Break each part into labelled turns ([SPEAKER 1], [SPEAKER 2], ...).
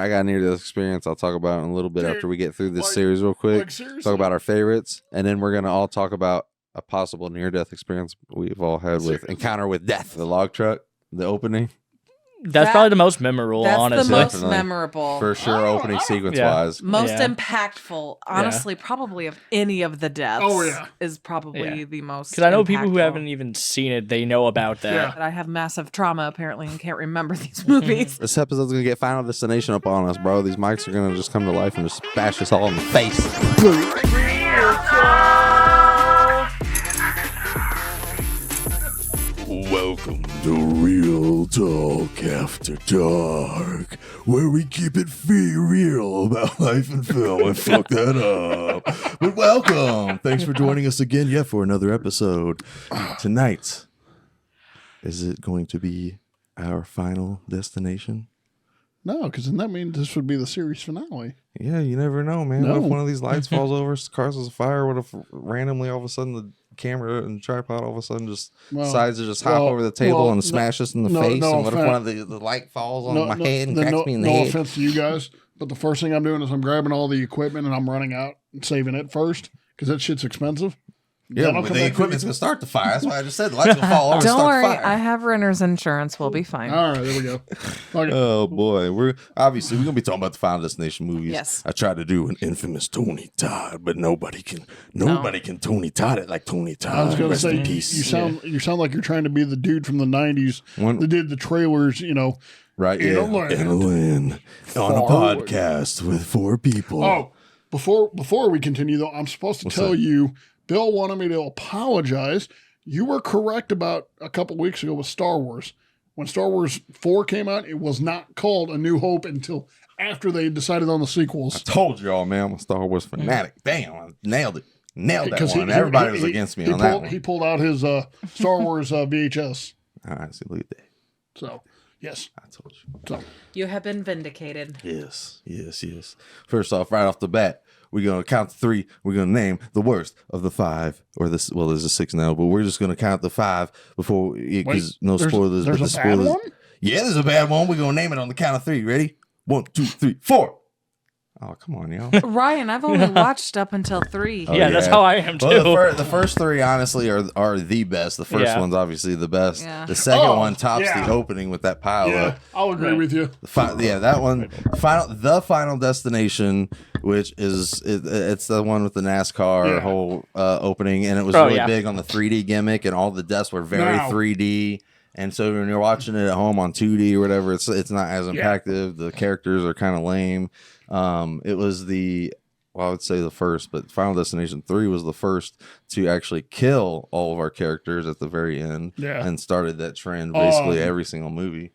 [SPEAKER 1] I got a near-death experience I'll talk about in a little bit after we get through this series real quick.
[SPEAKER 2] Seriously?
[SPEAKER 1] Talk about our favorites, and then we're going to all talk about a possible near-death experience we've all had with Encounter with Death. The log truck, the opening.
[SPEAKER 3] That's probably the most memorable, honestly.
[SPEAKER 4] That's the most memorable.
[SPEAKER 1] For sure, opening sequence-wise.
[SPEAKER 4] Most impactful, honestly, probably of any of the deaths.
[SPEAKER 2] Oh, yeah.
[SPEAKER 4] Is probably the most
[SPEAKER 3] Because I know people who haven't even seen it, they know about that.
[SPEAKER 4] Yeah. But I have massive trauma, apparently, and can't remember these movies.
[SPEAKER 1] This episode's going to get Final Destination up on us, bro. These mics are going to just come to life and just bash us all in the face.
[SPEAKER 5] Welcome to Real Talk After Dark, where we keep it real about life and film and fuck that up. But welcome. Thanks for joining us again, for another episode. Tonight, is it going to be our final destination?
[SPEAKER 2] No, because then that means this would be the series finale.
[SPEAKER 1] Yeah, you never know, man.
[SPEAKER 2] No.
[SPEAKER 1] What if one of these lights falls over, causes a fire? What if randomly all of a sudden the camera and tripod all of a sudden just decides to just hop over the table and smash us in the face? And what if one of the light falls on my head and cracks me in the head?
[SPEAKER 2] No offense to you guys, but the first thing I'm doing is I'm grabbing all the equipment and I'm running out and saving it first because that shit's expensive.
[SPEAKER 1] Yeah, but the equipment's going to start the fire. That's why I just said the light's going to fall over and
[SPEAKER 4] Don't
[SPEAKER 1] start
[SPEAKER 4] worry,
[SPEAKER 1] the fire.
[SPEAKER 4] I have renter's insurance. We'll be fine.
[SPEAKER 2] All right, there we go. Okay.
[SPEAKER 1] Oh, boy. We're going to be talking about the Final Destination movies.
[SPEAKER 4] Yes.
[SPEAKER 5] I tried to do an infamous Tony Todd, but nobody can Tony Todd it like Tony Todd.
[SPEAKER 2] I was going to
[SPEAKER 5] Rest
[SPEAKER 2] say,
[SPEAKER 5] in peace.
[SPEAKER 2] you sound like you're trying to be the dude from the 90s that did the trailers,
[SPEAKER 1] Right,
[SPEAKER 5] in a land on a podcast with 4 people.
[SPEAKER 2] Oh, before we continue, though, I'm supposed to tell you, Bill wanted me to apologize. You were correct about a couple weeks ago with Star Wars. When Star Wars 4 came out, it was not called A New Hope until after they decided on the sequels.
[SPEAKER 1] I told y'all, man, I'm a Star Wars fanatic. Damn, I nailed it. Nailed that one. Everybody was against me on that one.
[SPEAKER 2] He pulled out his Star Wars VHS.
[SPEAKER 1] All right, see, look at that.
[SPEAKER 2] So, yes.
[SPEAKER 1] I told you.
[SPEAKER 2] So,
[SPEAKER 4] You have been vindicated.
[SPEAKER 1] Yes. First off, right off the bat, we're going to count to 3. We're going to name the worst of the 5. Or this. Well, there's a 6 now, but we're just going to count the 5 before, because no spoilers.
[SPEAKER 2] There's
[SPEAKER 1] but
[SPEAKER 2] a
[SPEAKER 1] the
[SPEAKER 2] bad
[SPEAKER 1] spoilers.
[SPEAKER 2] one?
[SPEAKER 1] Yeah, there's a bad one. We're going to name it on the count of 3. Ready? 1, 2, 3, 4. Oh, come on, y'all.
[SPEAKER 4] Ryan, I've only watched up until 3.
[SPEAKER 1] Oh,
[SPEAKER 3] yeah, that's how I am too.
[SPEAKER 1] Well, the first 3 honestly are the best. The first one's obviously the best.
[SPEAKER 4] Yeah.
[SPEAKER 1] The second one tops the opening with that pile up.
[SPEAKER 2] I'll agree with you.
[SPEAKER 1] That one, the Final Destination, which is it's the one with the NASCAR whole opening, and it was really big on the 3D gimmick, and all the deaths were very 3D. And so when you're watching it at home on 2D or whatever, it's not as impactful. The characters are kind of lame. It was I would say the first, but Final Destination 3 was the first to actually kill all of our characters at the very end and started that trend basically every single movie.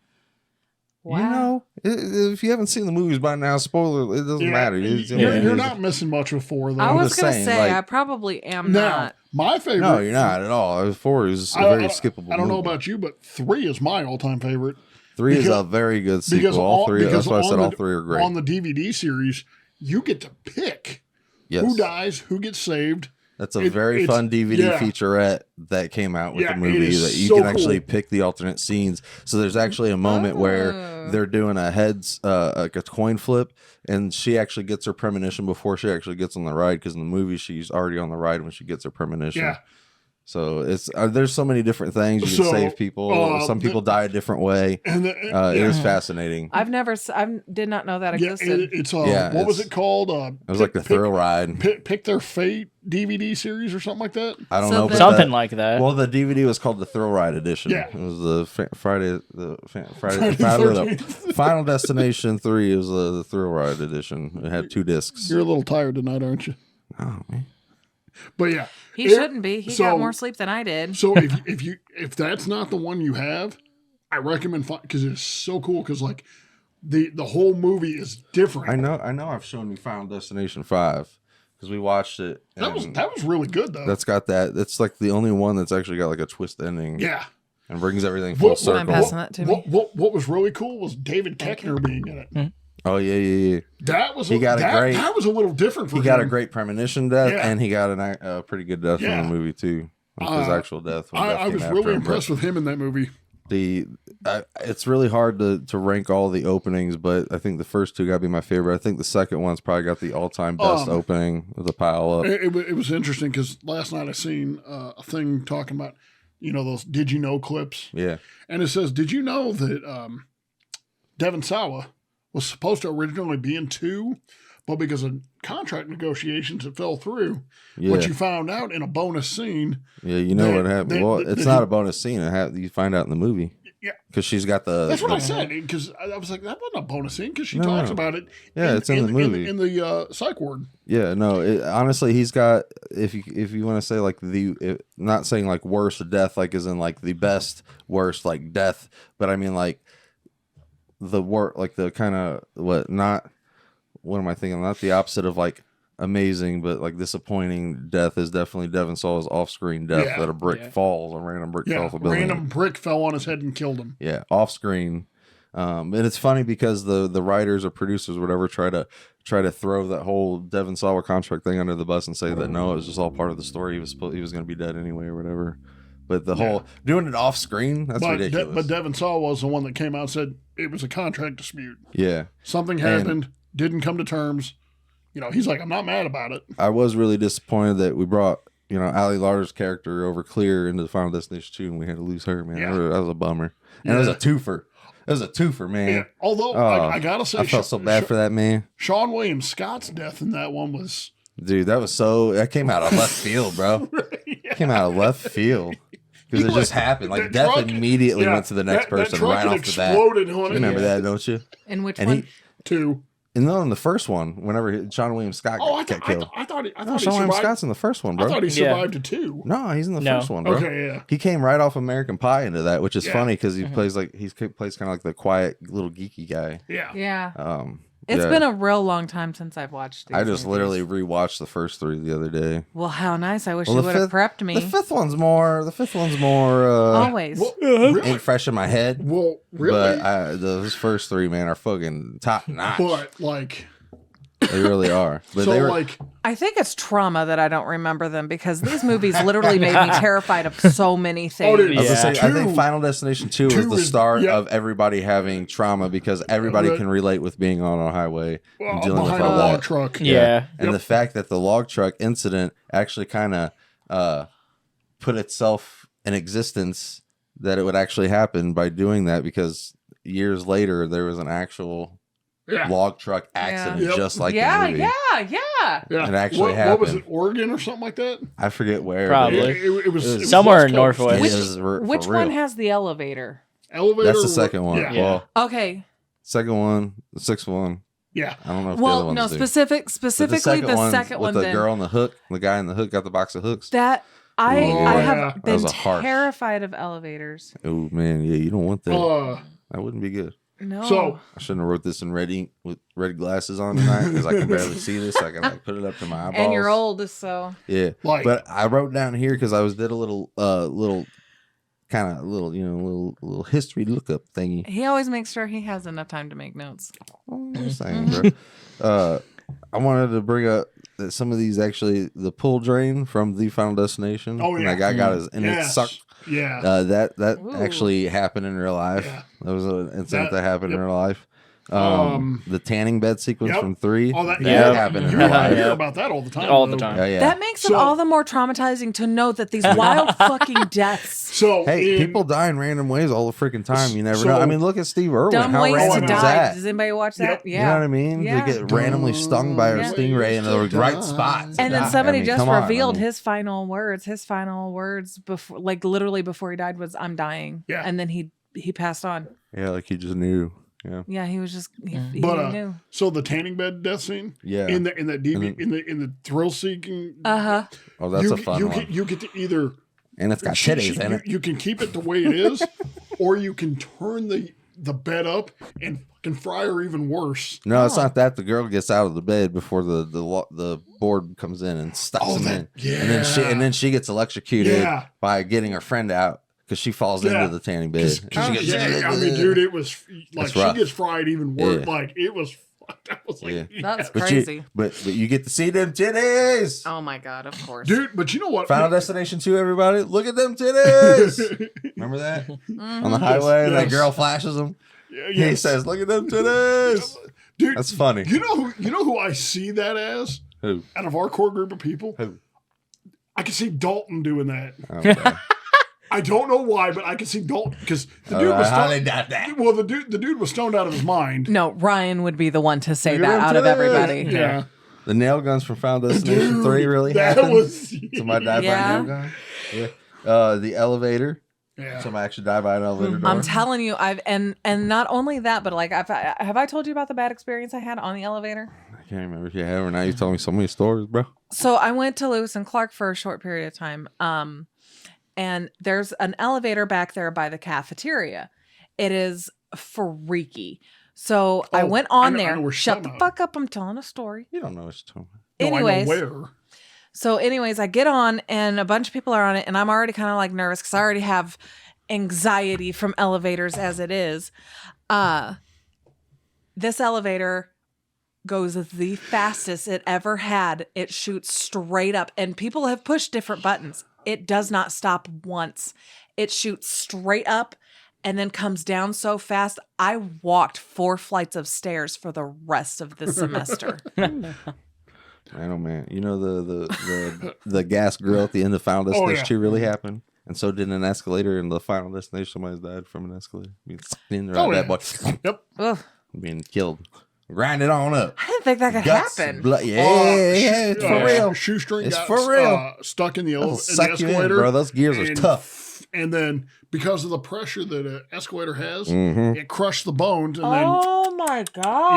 [SPEAKER 4] Wow.
[SPEAKER 1] If you haven't seen the movies by now, spoiler, it doesn't matter.
[SPEAKER 2] You're not missing much with 4, though.
[SPEAKER 4] I was going to
[SPEAKER 1] saying,
[SPEAKER 4] say, I probably am not.
[SPEAKER 2] My favorite.
[SPEAKER 1] No, you're not at all. 4 is a very skippable
[SPEAKER 2] I don't know
[SPEAKER 1] movie.
[SPEAKER 2] about you, but 3 is my all-time favorite.
[SPEAKER 1] 3 is a very good sequel. All 3. That's why I said all 3 are great.
[SPEAKER 2] On the DVD series, you get to pick who dies, who gets saved.
[SPEAKER 1] That's a very fun DVD featurette that came out with the movie that you can actually pick the alternate scenes. So there's actually a moment where they're doing a a coin flip, and she actually gets her premonition before she actually gets on the ride, because in the movie she's already on the ride when she gets her premonition. Yeah. So it's there's so many different things you can save people. Some people die a different way. It is fascinating.
[SPEAKER 4] I did not know that existed.
[SPEAKER 2] What was it called?
[SPEAKER 1] It was like the thrill ride.
[SPEAKER 2] Pick Their Fate DVD series or something like that.
[SPEAKER 1] I don't know, but
[SPEAKER 3] something like that.
[SPEAKER 1] Well, the DVD was called the Thrill Ride Edition. Yeah, it was the Friday Final Destination 3 was the Thrill Ride Edition. It had 2 discs.
[SPEAKER 2] You're a little tired tonight, aren't you?
[SPEAKER 1] Oh man.
[SPEAKER 2] But yeah,
[SPEAKER 4] he shouldn't be. He got more sleep than I did.
[SPEAKER 2] So if that's not the one you have, I recommend because it's so cool. Because like the whole movie is different.
[SPEAKER 1] I know. I've shown you Final Destination 5 because we watched it.
[SPEAKER 2] That was really good though.
[SPEAKER 1] That's got that. That's like the only one that's actually got like a twist ending.
[SPEAKER 2] Yeah.
[SPEAKER 1] And brings everything full circle.
[SPEAKER 4] I'm passing that to me.
[SPEAKER 2] What was really cool was David Koechner being in it.
[SPEAKER 3] Mm-hmm.
[SPEAKER 1] Oh yeah.
[SPEAKER 2] That was a little different for him.
[SPEAKER 1] He got a great premonition death, and he got a pretty good death in the movie too, like his actual death.
[SPEAKER 2] I was really impressed with him in that movie.
[SPEAKER 1] It's really hard to rank all the openings, but I think the first two got to be my favorite. I think the second one's probably got the all-time best opening with the pile up.
[SPEAKER 2] It was interesting because last night I seen a thing talking about, those did you know clips.
[SPEAKER 1] Yeah.
[SPEAKER 2] And it says, did you know that Devon Sawa was supposed to originally be in 2, but because of contract negotiations, it fell through.
[SPEAKER 1] Yeah.
[SPEAKER 2] What you found out in a bonus scene.
[SPEAKER 1] Yeah, what happened. It's not a bonus scene. You find out in the movie.
[SPEAKER 2] Yeah.
[SPEAKER 1] Because she's got the...
[SPEAKER 2] That's what I said. Because I was like, that wasn't a bonus scene because she talks about it.
[SPEAKER 1] Yeah, it's in the movie.
[SPEAKER 2] In the psych ward.
[SPEAKER 1] Yeah, no. Honestly, he's got... If you want to say like not saying like worst death, like as in like the best worst like death, but I mean like the like the kind of what am I thinking? Not the opposite of like amazing, but like disappointing death is definitely Devon Sawa's off-screen death that a brick falls, a random brick fell off a building.
[SPEAKER 2] Random brick fell on his head and killed him.
[SPEAKER 1] Yeah, off-screen. And it's funny because the writers or producers or whatever try to throw that whole Devon Sawa contract thing under the bus and say that no, it was just all part of the story. He was going to be dead anyway or whatever. But the whole doing it off-screen, that's ridiculous.
[SPEAKER 2] But Devon Sawa was the one that came out and said it was a contract dispute.
[SPEAKER 1] Yeah.
[SPEAKER 2] Something happened, didn't come to terms. He's like, I'm not mad about it.
[SPEAKER 1] I was really disappointed that we brought, Ali Larter's character over Clear into the Final Destination 2 and we had to lose her, man.
[SPEAKER 2] Yeah.
[SPEAKER 1] That was a bummer. And it was a twofer. It was a twofer, man.
[SPEAKER 2] Yeah. Although, I got to say,
[SPEAKER 1] I felt so bad for that man.
[SPEAKER 2] Sean William Scott's death in that one was...
[SPEAKER 1] Dude, that came out of left field, bro. Came out of left field. Because it just happened. Like, death immediately went to the next person right off the bat. You remember that, don't you?
[SPEAKER 4] In which one?
[SPEAKER 2] 2.
[SPEAKER 1] And then in the first one, whenever Sean William Scott got killed.
[SPEAKER 2] I thought
[SPEAKER 1] Sean William Scott's in the first one, bro.
[SPEAKER 2] I thought he survived to 2.
[SPEAKER 1] No, he's in the first one, bro.
[SPEAKER 2] Okay, yeah.
[SPEAKER 1] He came right off American Pie into that, which is funny because he plays kind of like the quiet little geeky guy.
[SPEAKER 2] Yeah.
[SPEAKER 4] Yeah. It's been a real long time since I've watched these.
[SPEAKER 1] I just literally rewatched the first 3 the other day.
[SPEAKER 4] Well, how nice. I wish you would have prepped me.
[SPEAKER 1] The fifth one's more
[SPEAKER 4] always
[SPEAKER 1] ain't fresh in my head.
[SPEAKER 2] Well, really?
[SPEAKER 1] But those first 3, man, are fucking top notch.
[SPEAKER 2] But like
[SPEAKER 1] they really are. But
[SPEAKER 4] I think it's trauma that I don't remember them because these movies literally made me terrified of so many things.
[SPEAKER 1] I think Final Destination 2 was the start of everybody having trauma because everybody can relate with being on a highway and dealing with a log
[SPEAKER 2] truck.
[SPEAKER 3] Yeah.
[SPEAKER 1] And the fact that the log truck incident actually kind of put itself in existence, that it would actually happen by doing that, because years later there was an actual log truck accident just like the movie.
[SPEAKER 4] Yeah.
[SPEAKER 1] It actually happened.
[SPEAKER 2] What was it, Oregon or something like that?
[SPEAKER 1] I forget where.
[SPEAKER 3] Probably.
[SPEAKER 2] It was
[SPEAKER 3] somewhere in Northwest.
[SPEAKER 4] Which one has the elevator?
[SPEAKER 2] Elevator.
[SPEAKER 1] That's the second one.
[SPEAKER 2] Yeah.
[SPEAKER 1] Well,
[SPEAKER 4] okay.
[SPEAKER 1] Second one, the sixth one.
[SPEAKER 2] Yeah.
[SPEAKER 1] I don't know if the other ones do.
[SPEAKER 4] Specifically the second one.
[SPEAKER 1] With the girl on the hook, the guy in the hook got the box of hooks.
[SPEAKER 4] I have been terrified of elevators.
[SPEAKER 1] Oh man, yeah, you don't want that. That wouldn't be good.
[SPEAKER 4] No.
[SPEAKER 2] So
[SPEAKER 1] I shouldn't have wrote this in red ink with red glasses on tonight because I can barely see this. I can put it up to my eyeballs.
[SPEAKER 4] And you're old, so
[SPEAKER 1] yeah. But I wrote down here because I did a little history lookup thingy.
[SPEAKER 4] He always makes sure he has enough time to make notes.
[SPEAKER 1] I'm just saying, bro. I wanted to bring up that some of these actually the pull drain from the Final Destination.
[SPEAKER 2] Oh yeah.
[SPEAKER 1] That guy got his it sucked.
[SPEAKER 2] Yeah.
[SPEAKER 1] That actually happened in real life. Yeah. That was an incident that happened in real life. The tanning bed sequence from 3.
[SPEAKER 2] That
[SPEAKER 1] happened in real life.
[SPEAKER 2] I hear about that all the time.
[SPEAKER 3] All the time.
[SPEAKER 1] Yeah.
[SPEAKER 4] That makes it all the more traumatizing to know that these wild fucking deaths.
[SPEAKER 2] So
[SPEAKER 1] people die in random ways all the freaking time. You never know. I mean, look at Steve Irwin.
[SPEAKER 4] Dumb
[SPEAKER 1] How
[SPEAKER 4] ways
[SPEAKER 1] random
[SPEAKER 4] to
[SPEAKER 1] is
[SPEAKER 4] die.
[SPEAKER 1] that?
[SPEAKER 4] Does anybody watch that?
[SPEAKER 2] Yep.
[SPEAKER 4] Yeah.
[SPEAKER 1] You know what I mean?
[SPEAKER 4] Yeah.
[SPEAKER 1] They get randomly stung by a stingray in the right spots.
[SPEAKER 4] And then somebody just revealed his final words. His final words before, like literally before he died, was "I'm dying."
[SPEAKER 2] Yeah.
[SPEAKER 4] And then he passed on.
[SPEAKER 1] Yeah, like he just knew.
[SPEAKER 4] Yeah, he was just he knew.
[SPEAKER 2] So the tanning bed death scene,
[SPEAKER 1] yeah,
[SPEAKER 2] in the thrill seeking,
[SPEAKER 1] oh, that's a fun one.
[SPEAKER 2] You get to either,
[SPEAKER 1] and it's got titties in it.
[SPEAKER 2] You can keep it the way it is, or you can turn the bed up and can fry her even worse.
[SPEAKER 1] No, it's not that. The girl gets out of the bed before the board comes in and stuffs him in.
[SPEAKER 2] Yeah,
[SPEAKER 1] and then she gets electrocuted by getting her friend out. Because she falls into the tanning bed.
[SPEAKER 2] I mean, dude, it was like she gets fried even worse.
[SPEAKER 1] Yeah.
[SPEAKER 2] Like it was That was like,
[SPEAKER 4] That's
[SPEAKER 1] But
[SPEAKER 4] crazy.
[SPEAKER 1] but you get to see them titties.
[SPEAKER 4] Oh my God, of course.
[SPEAKER 2] dude. But you know what?
[SPEAKER 1] Final Destination 2, everybody. Look at them titties. Remember that? On the highway, and that girl flashes them.
[SPEAKER 2] Yeah,
[SPEAKER 1] He says, look at them titties.
[SPEAKER 2] dude,
[SPEAKER 1] That's funny.
[SPEAKER 2] You know who I see that as?
[SPEAKER 1] Who?
[SPEAKER 2] Out of our core group of people?
[SPEAKER 1] Who?
[SPEAKER 2] I can see Dalton doing that.
[SPEAKER 1] Okay.
[SPEAKER 2] I don't know why, but I can see Dalton because the dude was
[SPEAKER 1] how they
[SPEAKER 2] stoned.
[SPEAKER 1] got that?
[SPEAKER 2] Well, the dude was stoned out of his mind.
[SPEAKER 4] No, Ryan would be the one to say
[SPEAKER 1] Look at
[SPEAKER 4] that
[SPEAKER 1] them
[SPEAKER 4] out of
[SPEAKER 1] titties.
[SPEAKER 4] everybody.
[SPEAKER 2] Yeah.
[SPEAKER 1] The nail guns from Final Destination 3 really
[SPEAKER 2] that
[SPEAKER 1] happened.
[SPEAKER 2] was
[SPEAKER 1] Somebody died by a nail gun. Yeah. The elevator.
[SPEAKER 2] yeah.
[SPEAKER 1] Somebody actually died by an elevator door.
[SPEAKER 4] I'm telling you, and not only that, but like, have I told you about the bad experience I had on the elevator?
[SPEAKER 1] I can't remember if you have or not. You told me so many stories, bro.
[SPEAKER 4] So I went to Lewis and Clark for a short period of time. And there's an elevator back there by the cafeteria. It is freaky. So I went on
[SPEAKER 2] I know
[SPEAKER 4] there.
[SPEAKER 2] where
[SPEAKER 4] Shut the
[SPEAKER 2] she's
[SPEAKER 4] fuck up. I'm telling a story.
[SPEAKER 1] You don't know what you're talking about.
[SPEAKER 2] No,
[SPEAKER 4] Anyways.
[SPEAKER 2] I know where.
[SPEAKER 4] Anyways, I get on and a bunch of people are on it. And I'm already kind of like nervous because I already have anxiety from elevators as it is. This elevator goes the fastest it ever had. It shoots straight up. And people have pushed different buttons. It does not stop once. It shoots straight up and then comes down so fast. I walked 4 flights of stairs for the rest of the semester.
[SPEAKER 1] Man, oh man. You know the gas grill at the end of Final Destination 2 really happened? And so did an escalator in the Final Destination. Somebody's died from an escalator. Bad boy.
[SPEAKER 2] Yep.
[SPEAKER 4] Ugh.
[SPEAKER 1] Being killed. Grind it on up.
[SPEAKER 4] I didn't think that could
[SPEAKER 1] Guts,
[SPEAKER 4] happen.
[SPEAKER 1] blood. Yeah, it's for real.
[SPEAKER 2] Shoestring
[SPEAKER 1] It's
[SPEAKER 2] got
[SPEAKER 1] for real.
[SPEAKER 2] stuck in the
[SPEAKER 1] Suck you in,
[SPEAKER 2] escalator.
[SPEAKER 1] bro. Those gears are tough.
[SPEAKER 2] And then because of the pressure that an escalator has,
[SPEAKER 1] Mm-hmm.
[SPEAKER 2] it crushed the bones. And
[SPEAKER 4] Oh my God.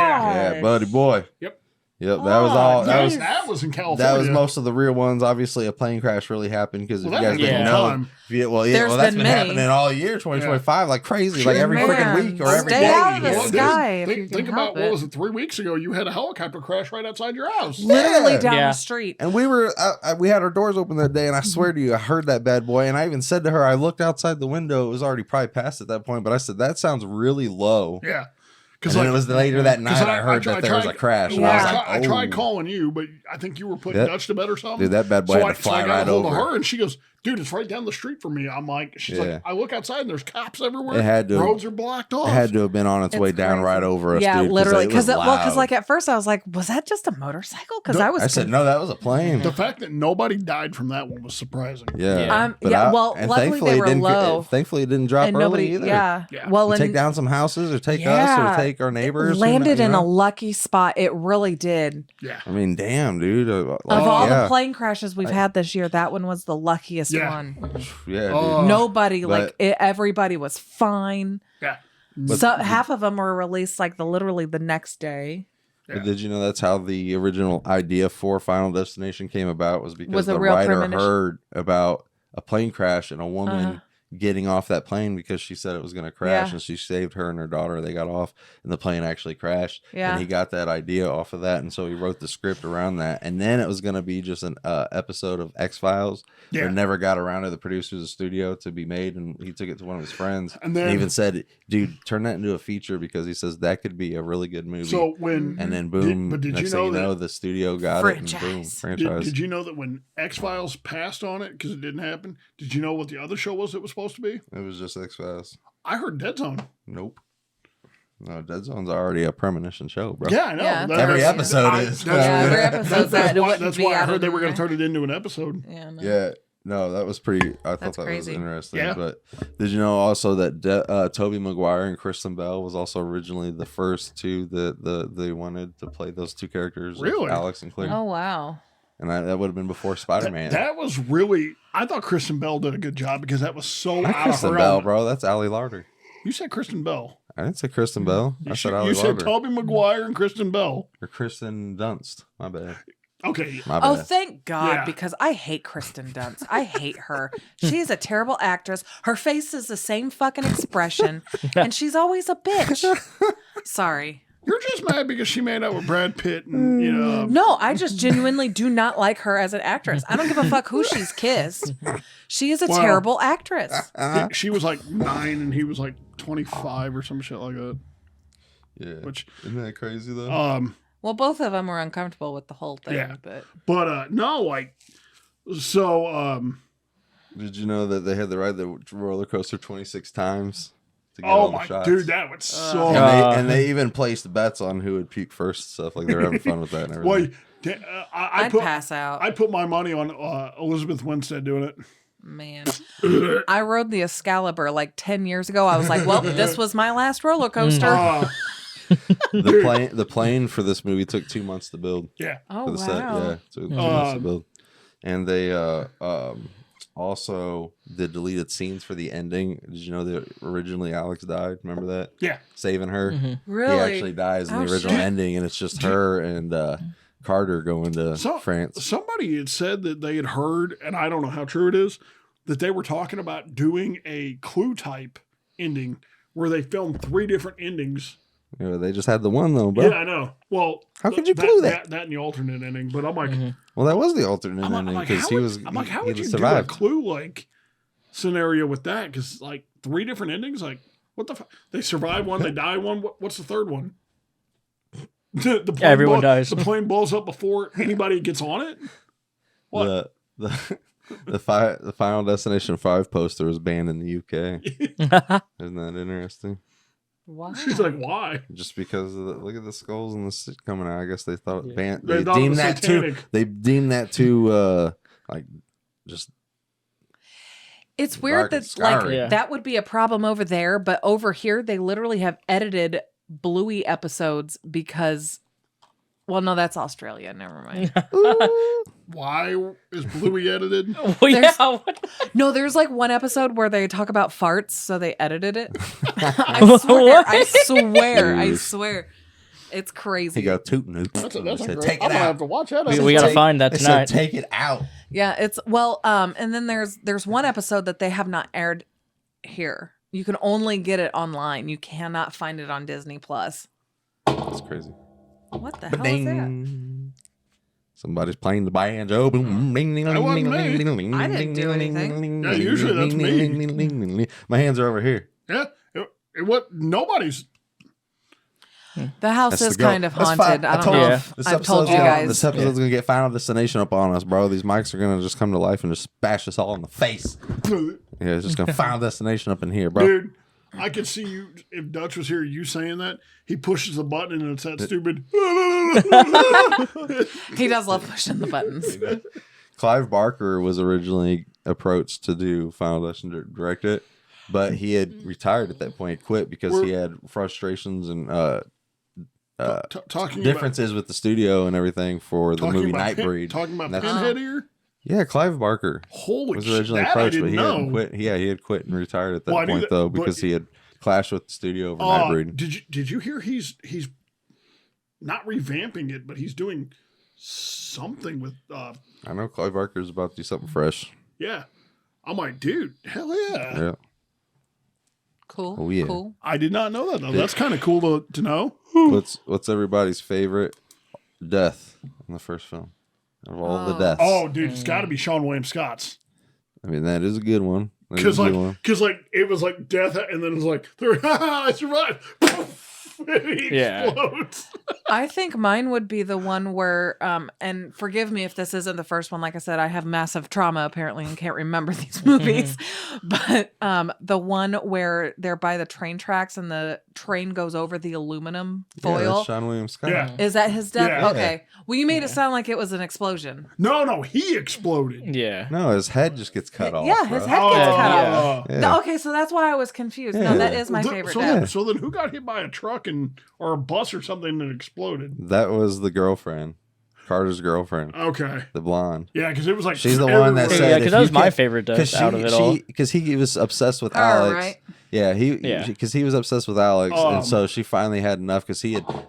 [SPEAKER 1] Yeah, buddy boy.
[SPEAKER 2] Yep.
[SPEAKER 1] That was all.
[SPEAKER 2] That was in California.
[SPEAKER 1] That was most of the real ones. Obviously, a plane crash really happened because if you guys didn't know,
[SPEAKER 4] There's
[SPEAKER 1] that's
[SPEAKER 4] been
[SPEAKER 1] been
[SPEAKER 4] many.
[SPEAKER 1] happening all year, 2025, like crazy, like every
[SPEAKER 4] Man,
[SPEAKER 1] freaking week or every
[SPEAKER 4] stay
[SPEAKER 1] day.
[SPEAKER 4] out of the
[SPEAKER 1] Yeah.
[SPEAKER 4] sky. if you
[SPEAKER 2] Think,
[SPEAKER 4] can
[SPEAKER 2] think about
[SPEAKER 4] help
[SPEAKER 2] what
[SPEAKER 4] it.
[SPEAKER 2] was it? 3 weeks ago, you had a helicopter crash right outside your house.
[SPEAKER 4] Literally
[SPEAKER 1] Yeah.
[SPEAKER 4] down
[SPEAKER 3] Yeah.
[SPEAKER 4] the street.
[SPEAKER 1] And we were, we had our doors open that day, and I swear to you, I heard that bad boy, and I even said to her, I looked outside the window. It was already probably past at that point, but I said that sounds really low.
[SPEAKER 2] Yeah.
[SPEAKER 1] And then it was later that night I heard that there was a crash. And I was like,
[SPEAKER 2] I tried
[SPEAKER 1] oh.
[SPEAKER 2] calling you, but I think you were putting Dutch to bed or something.
[SPEAKER 1] Dude, that bad boy had to fly
[SPEAKER 2] I got
[SPEAKER 1] right
[SPEAKER 2] a hold
[SPEAKER 1] over.
[SPEAKER 2] of her, and she goes, "Dude, it's right down the street from me." I'm like, she's like, I look outside and there's cops everywhere.
[SPEAKER 1] It had to.
[SPEAKER 2] Roads are blocked off.
[SPEAKER 1] It had to have been on its way down
[SPEAKER 4] crazy.
[SPEAKER 1] right over us.
[SPEAKER 4] Yeah,
[SPEAKER 1] dude,
[SPEAKER 4] literally.
[SPEAKER 1] Because
[SPEAKER 4] Like at first I was like, was that just a motorcycle? Because
[SPEAKER 1] I said no, that was a plane.
[SPEAKER 2] The fact that nobody died from that one was surprising.
[SPEAKER 1] Yeah.
[SPEAKER 4] Luckily
[SPEAKER 1] thankfully
[SPEAKER 4] they were low.
[SPEAKER 1] Thankfully, it didn't drop
[SPEAKER 4] And
[SPEAKER 1] early
[SPEAKER 4] nobody,
[SPEAKER 1] either.
[SPEAKER 4] yeah.
[SPEAKER 2] Yeah.
[SPEAKER 4] Well,
[SPEAKER 1] Take
[SPEAKER 4] and
[SPEAKER 1] down some houses or take us or take our neighbors.
[SPEAKER 4] it landed in a
[SPEAKER 1] know?
[SPEAKER 4] lucky spot. It really did.
[SPEAKER 2] Yeah.
[SPEAKER 1] I mean, damn, dude.
[SPEAKER 4] Of all the plane crashes we've had this year, that one was the luckiest
[SPEAKER 2] Yeah.
[SPEAKER 4] one.
[SPEAKER 1] Yeah, dude.
[SPEAKER 4] Nobody,
[SPEAKER 1] But-
[SPEAKER 4] everybody was fine.
[SPEAKER 2] Yeah.
[SPEAKER 4] So half of them were released literally the next day.
[SPEAKER 1] But did you know that's how the original idea for Final Destination came about? Was because
[SPEAKER 4] Was a
[SPEAKER 1] the
[SPEAKER 4] real
[SPEAKER 1] writer
[SPEAKER 4] premonition.
[SPEAKER 1] heard about a plane crash and a woman getting off that plane because she said it was going to crash,
[SPEAKER 4] Yeah.
[SPEAKER 1] and she saved her and her daughter. They got off, and the plane actually crashed.
[SPEAKER 4] Yeah.
[SPEAKER 1] And he got that idea off of that, and so he wrote the script around that. And then it was going to be just an episode of X-Files.
[SPEAKER 2] Yeah.
[SPEAKER 1] But it never got around to the producers of the studio to be made, and he took it to one of his friends.
[SPEAKER 2] And then-
[SPEAKER 1] he even said, "Dude, turn that into a feature," because he says that could be a really good movie.
[SPEAKER 2] So when
[SPEAKER 1] And then boom,
[SPEAKER 2] did
[SPEAKER 1] next
[SPEAKER 2] you
[SPEAKER 1] thing
[SPEAKER 2] know
[SPEAKER 1] you
[SPEAKER 2] that?
[SPEAKER 1] know, the studio got it, and boom,
[SPEAKER 4] Franchise.
[SPEAKER 1] franchise.
[SPEAKER 2] Did you know that when X-Files passed on it because it didn't happen? Did you know what the other show was it was supposed to be?
[SPEAKER 1] It was just X-Files.
[SPEAKER 2] I heard Dead Zone.
[SPEAKER 1] Nope. No, Dead Zone's already a premonition show, bro.
[SPEAKER 2] Yeah, I know.
[SPEAKER 4] Yeah,
[SPEAKER 2] That-
[SPEAKER 1] Every
[SPEAKER 2] that's-
[SPEAKER 1] episode
[SPEAKER 2] I-
[SPEAKER 1] is.
[SPEAKER 2] that's-
[SPEAKER 4] Yeah, every episode's that. It
[SPEAKER 2] why,
[SPEAKER 4] wouldn't
[SPEAKER 2] that's
[SPEAKER 4] be
[SPEAKER 2] why I
[SPEAKER 4] out
[SPEAKER 2] heard
[SPEAKER 4] of
[SPEAKER 2] they were going
[SPEAKER 4] there.
[SPEAKER 2] to turn it into an episode.
[SPEAKER 4] Yeah. No.
[SPEAKER 1] Yeah. No, that was pretty. I thought
[SPEAKER 4] That's
[SPEAKER 1] that
[SPEAKER 4] crazy.
[SPEAKER 1] was interesting.
[SPEAKER 2] Yeah.
[SPEAKER 1] But did you know also that Tobey Maguire and Kristen Bell was also originally the first two that they wanted to play those two characters,
[SPEAKER 2] Really?
[SPEAKER 1] Alex and Claire,
[SPEAKER 4] Oh wow.
[SPEAKER 1] and that would have been before Spider-Man.
[SPEAKER 2] That was really. I thought Kristen Bell did a good job because that was so
[SPEAKER 1] Not
[SPEAKER 2] out
[SPEAKER 1] Kristen
[SPEAKER 2] of her
[SPEAKER 1] Bell,
[SPEAKER 2] element.
[SPEAKER 1] bro. That's Ali Larder.
[SPEAKER 2] You said Kristen Bell.
[SPEAKER 1] I didn't say Kristen Bell. I said Ali
[SPEAKER 2] You said
[SPEAKER 1] Larder.
[SPEAKER 2] Tobey Maguire and Kristen Bell.
[SPEAKER 1] Or Kristen Dunst. My bad.
[SPEAKER 2] Okay.
[SPEAKER 1] My
[SPEAKER 4] Oh,
[SPEAKER 1] bad.
[SPEAKER 4] thank God,
[SPEAKER 2] Yeah.
[SPEAKER 4] because I hate Kristen Dunst. I hate her. She's a terrible actress. Her face is the same fucking expression, and she's always a bitch. Sorry.
[SPEAKER 2] You're just mad because she made out with Brad Pitt and, you know.
[SPEAKER 4] No, I just genuinely do not like her as an actress. I don't give a fuck who she's kissed. She is a
[SPEAKER 2] Well,
[SPEAKER 4] terrible actress.
[SPEAKER 2] She was like 9 and he was like 25 or some shit like that.
[SPEAKER 1] Yeah.
[SPEAKER 2] Which
[SPEAKER 1] isn't that crazy though?
[SPEAKER 4] Well, both of them were uncomfortable with the whole thing.
[SPEAKER 2] Yeah.
[SPEAKER 4] But
[SPEAKER 2] no, like, so.
[SPEAKER 1] Did you know that they had to ride the roller coaster 26 times to get all the shots?
[SPEAKER 2] Dude, that would so.
[SPEAKER 1] And they even placed bets on who would puke first and stuff. Like they were having fun with that and everything.
[SPEAKER 2] Well,
[SPEAKER 4] I'd pass out.
[SPEAKER 2] I put my money on Elizabeth Winstead doing it.
[SPEAKER 4] Man, I rode the Excalibur like 10 years ago. I was like, well, this was my last roller coaster.
[SPEAKER 1] The plane for this movie took 2 months to build.
[SPEAKER 2] Yeah.
[SPEAKER 4] Oh,
[SPEAKER 1] for the set. Yeah, it took 2 months to build. And they also the deleted scenes for the ending. Did you know that originally Alex died? Remember that?
[SPEAKER 2] Yeah.
[SPEAKER 1] Saving her.
[SPEAKER 4] Mm-hmm. Really?
[SPEAKER 1] He actually dies in the original ending, and it's just her and Carter going to France.
[SPEAKER 2] Somebody had said that they had heard, and I don't know how true it is, that they were talking about doing a Clue type ending where they filmed 3 different endings.
[SPEAKER 1] Yeah, they just had the one though, bro.
[SPEAKER 2] Yeah, I know. Well,
[SPEAKER 1] how could you Clue that?
[SPEAKER 2] That and the alternate ending, but I'm like,
[SPEAKER 1] well, that was the alternate ending because he was.
[SPEAKER 2] I'm like, how would you
[SPEAKER 1] survived.
[SPEAKER 2] do a Clue like scenario with that? Because like 3 different endings, like what the fuck? They survive one, they die one. What's the third one? The plane
[SPEAKER 3] everyone dies.
[SPEAKER 2] The plane blows up before anybody gets on it. What?
[SPEAKER 1] The Final Destination 5 poster was banned in the UK. Isn't that interesting?
[SPEAKER 4] Why?
[SPEAKER 2] She's like, why?
[SPEAKER 1] Just because of look at the skulls and the shit coming out. I guess they thought banned.
[SPEAKER 2] They
[SPEAKER 1] They
[SPEAKER 2] thought it
[SPEAKER 1] deemed
[SPEAKER 2] was
[SPEAKER 1] that
[SPEAKER 2] satanic.
[SPEAKER 1] too. They deemed that too like just.
[SPEAKER 4] It's weird
[SPEAKER 1] dark
[SPEAKER 4] that
[SPEAKER 1] and
[SPEAKER 4] like
[SPEAKER 1] scary.
[SPEAKER 4] that would be a problem over there, but over here they literally have edited Bluey episodes because, well, no, that's Australia. Never mind.
[SPEAKER 2] Why is Bluey edited?
[SPEAKER 3] Well, yeah.
[SPEAKER 4] No, there's like one episode where they talk about farts, so they edited it. I swear. It's crazy.
[SPEAKER 1] He got tootin'.
[SPEAKER 2] That's a great.
[SPEAKER 1] Take it
[SPEAKER 2] I'm gonna
[SPEAKER 1] out.
[SPEAKER 2] have to watch that.
[SPEAKER 3] We gotta find that
[SPEAKER 1] They
[SPEAKER 3] tonight.
[SPEAKER 1] said, take it out.
[SPEAKER 4] Yeah, it's and then there's one episode that they have not aired here. You can only get it online. You cannot find it on Disney Plus.
[SPEAKER 1] That's crazy.
[SPEAKER 4] What the hell is that?
[SPEAKER 1] Somebody's playing the banjo.
[SPEAKER 2] That wasn't me.
[SPEAKER 4] I didn't do anything.
[SPEAKER 2] Yeah, usually that's me.
[SPEAKER 1] My hands are over here.
[SPEAKER 2] Yeah, what? Nobody's.
[SPEAKER 4] The house
[SPEAKER 1] That's
[SPEAKER 4] is
[SPEAKER 1] the goal.
[SPEAKER 4] kind of
[SPEAKER 1] That's
[SPEAKER 4] haunted.
[SPEAKER 1] fine.
[SPEAKER 4] I don't know if
[SPEAKER 1] This
[SPEAKER 4] I've told you guys.
[SPEAKER 1] This episode's gonna get Final Destination up on us, bro. These mics are gonna just come to life and just bash us all in the face. Yeah, it's just gonna Final Destination up in here, bro.
[SPEAKER 2] Dude, I could see you, if Dutch was here, you saying that. He pushes the button and it's that stupid.
[SPEAKER 4] He does love pushing the buttons.
[SPEAKER 1] Clive Barker was originally approached to do Final Destination, direct it, but he had retired at that point, quit because he had frustrations and
[SPEAKER 2] talking
[SPEAKER 1] differences with the studio and everything for the movie Nightbreed.
[SPEAKER 2] Talking about Pinhead here?
[SPEAKER 1] Yeah, Clive Barker
[SPEAKER 2] Holy
[SPEAKER 1] was originally
[SPEAKER 2] shit,
[SPEAKER 1] approached, but
[SPEAKER 2] I
[SPEAKER 1] he
[SPEAKER 2] didn't
[SPEAKER 1] had
[SPEAKER 2] know.
[SPEAKER 1] quit. Yeah, he had quit and retired at that point though because he had clashed with the studio over Nightbreed.
[SPEAKER 2] Did you hear he's not revamping it, but he's doing something with
[SPEAKER 1] I know Clive Barker's about to do something fresh.
[SPEAKER 2] yeah. I'm like, dude, hell yeah.
[SPEAKER 1] Yeah.
[SPEAKER 4] Cool.
[SPEAKER 1] Oh, yeah.
[SPEAKER 4] Cool.
[SPEAKER 2] I did not know that though. That's kind of cool to know.
[SPEAKER 1] What's everybody's favorite death in the first film? Of all the deaths.
[SPEAKER 2] Oh, dude, it's got to be Sean William Scott's.
[SPEAKER 1] I mean, that is a good one.
[SPEAKER 2] Because like it was like death, and then it was like I survived. And he explodes.
[SPEAKER 4] I think mine would be the one where, and forgive me if this isn't the first one. Like I said, I have massive trauma apparently and can't remember these movies. But the one where they're by the train tracks and the train goes over the aluminum foil.
[SPEAKER 1] Yeah, that's Sean William Scott.
[SPEAKER 2] Yeah.
[SPEAKER 4] Is that his death?
[SPEAKER 2] Yeah.
[SPEAKER 4] Okay. Well, you made it sound like it was an explosion.
[SPEAKER 2] No, he exploded.
[SPEAKER 3] Yeah.
[SPEAKER 1] No, his head just gets cut off.
[SPEAKER 4] Yeah, his
[SPEAKER 1] bro.
[SPEAKER 4] head gets cut off.
[SPEAKER 1] Yeah.
[SPEAKER 4] Okay, so that's why I was confused. No, that is my favorite death.
[SPEAKER 2] So then who got hit by a truck or a bus or something and exploded?
[SPEAKER 1] That was the girlfriend. Carter's girlfriend.
[SPEAKER 2] Okay.
[SPEAKER 1] The blonde.
[SPEAKER 2] Yeah, because it was like
[SPEAKER 1] She's the one that said,
[SPEAKER 3] Yeah, because that was
[SPEAKER 1] if
[SPEAKER 3] my
[SPEAKER 1] you
[SPEAKER 3] favorite death out of it all.
[SPEAKER 1] Because he was obsessed with
[SPEAKER 4] Her,
[SPEAKER 1] Alex.
[SPEAKER 4] right?
[SPEAKER 1] Yeah, because he was obsessed with Alex, and so she finally had enough because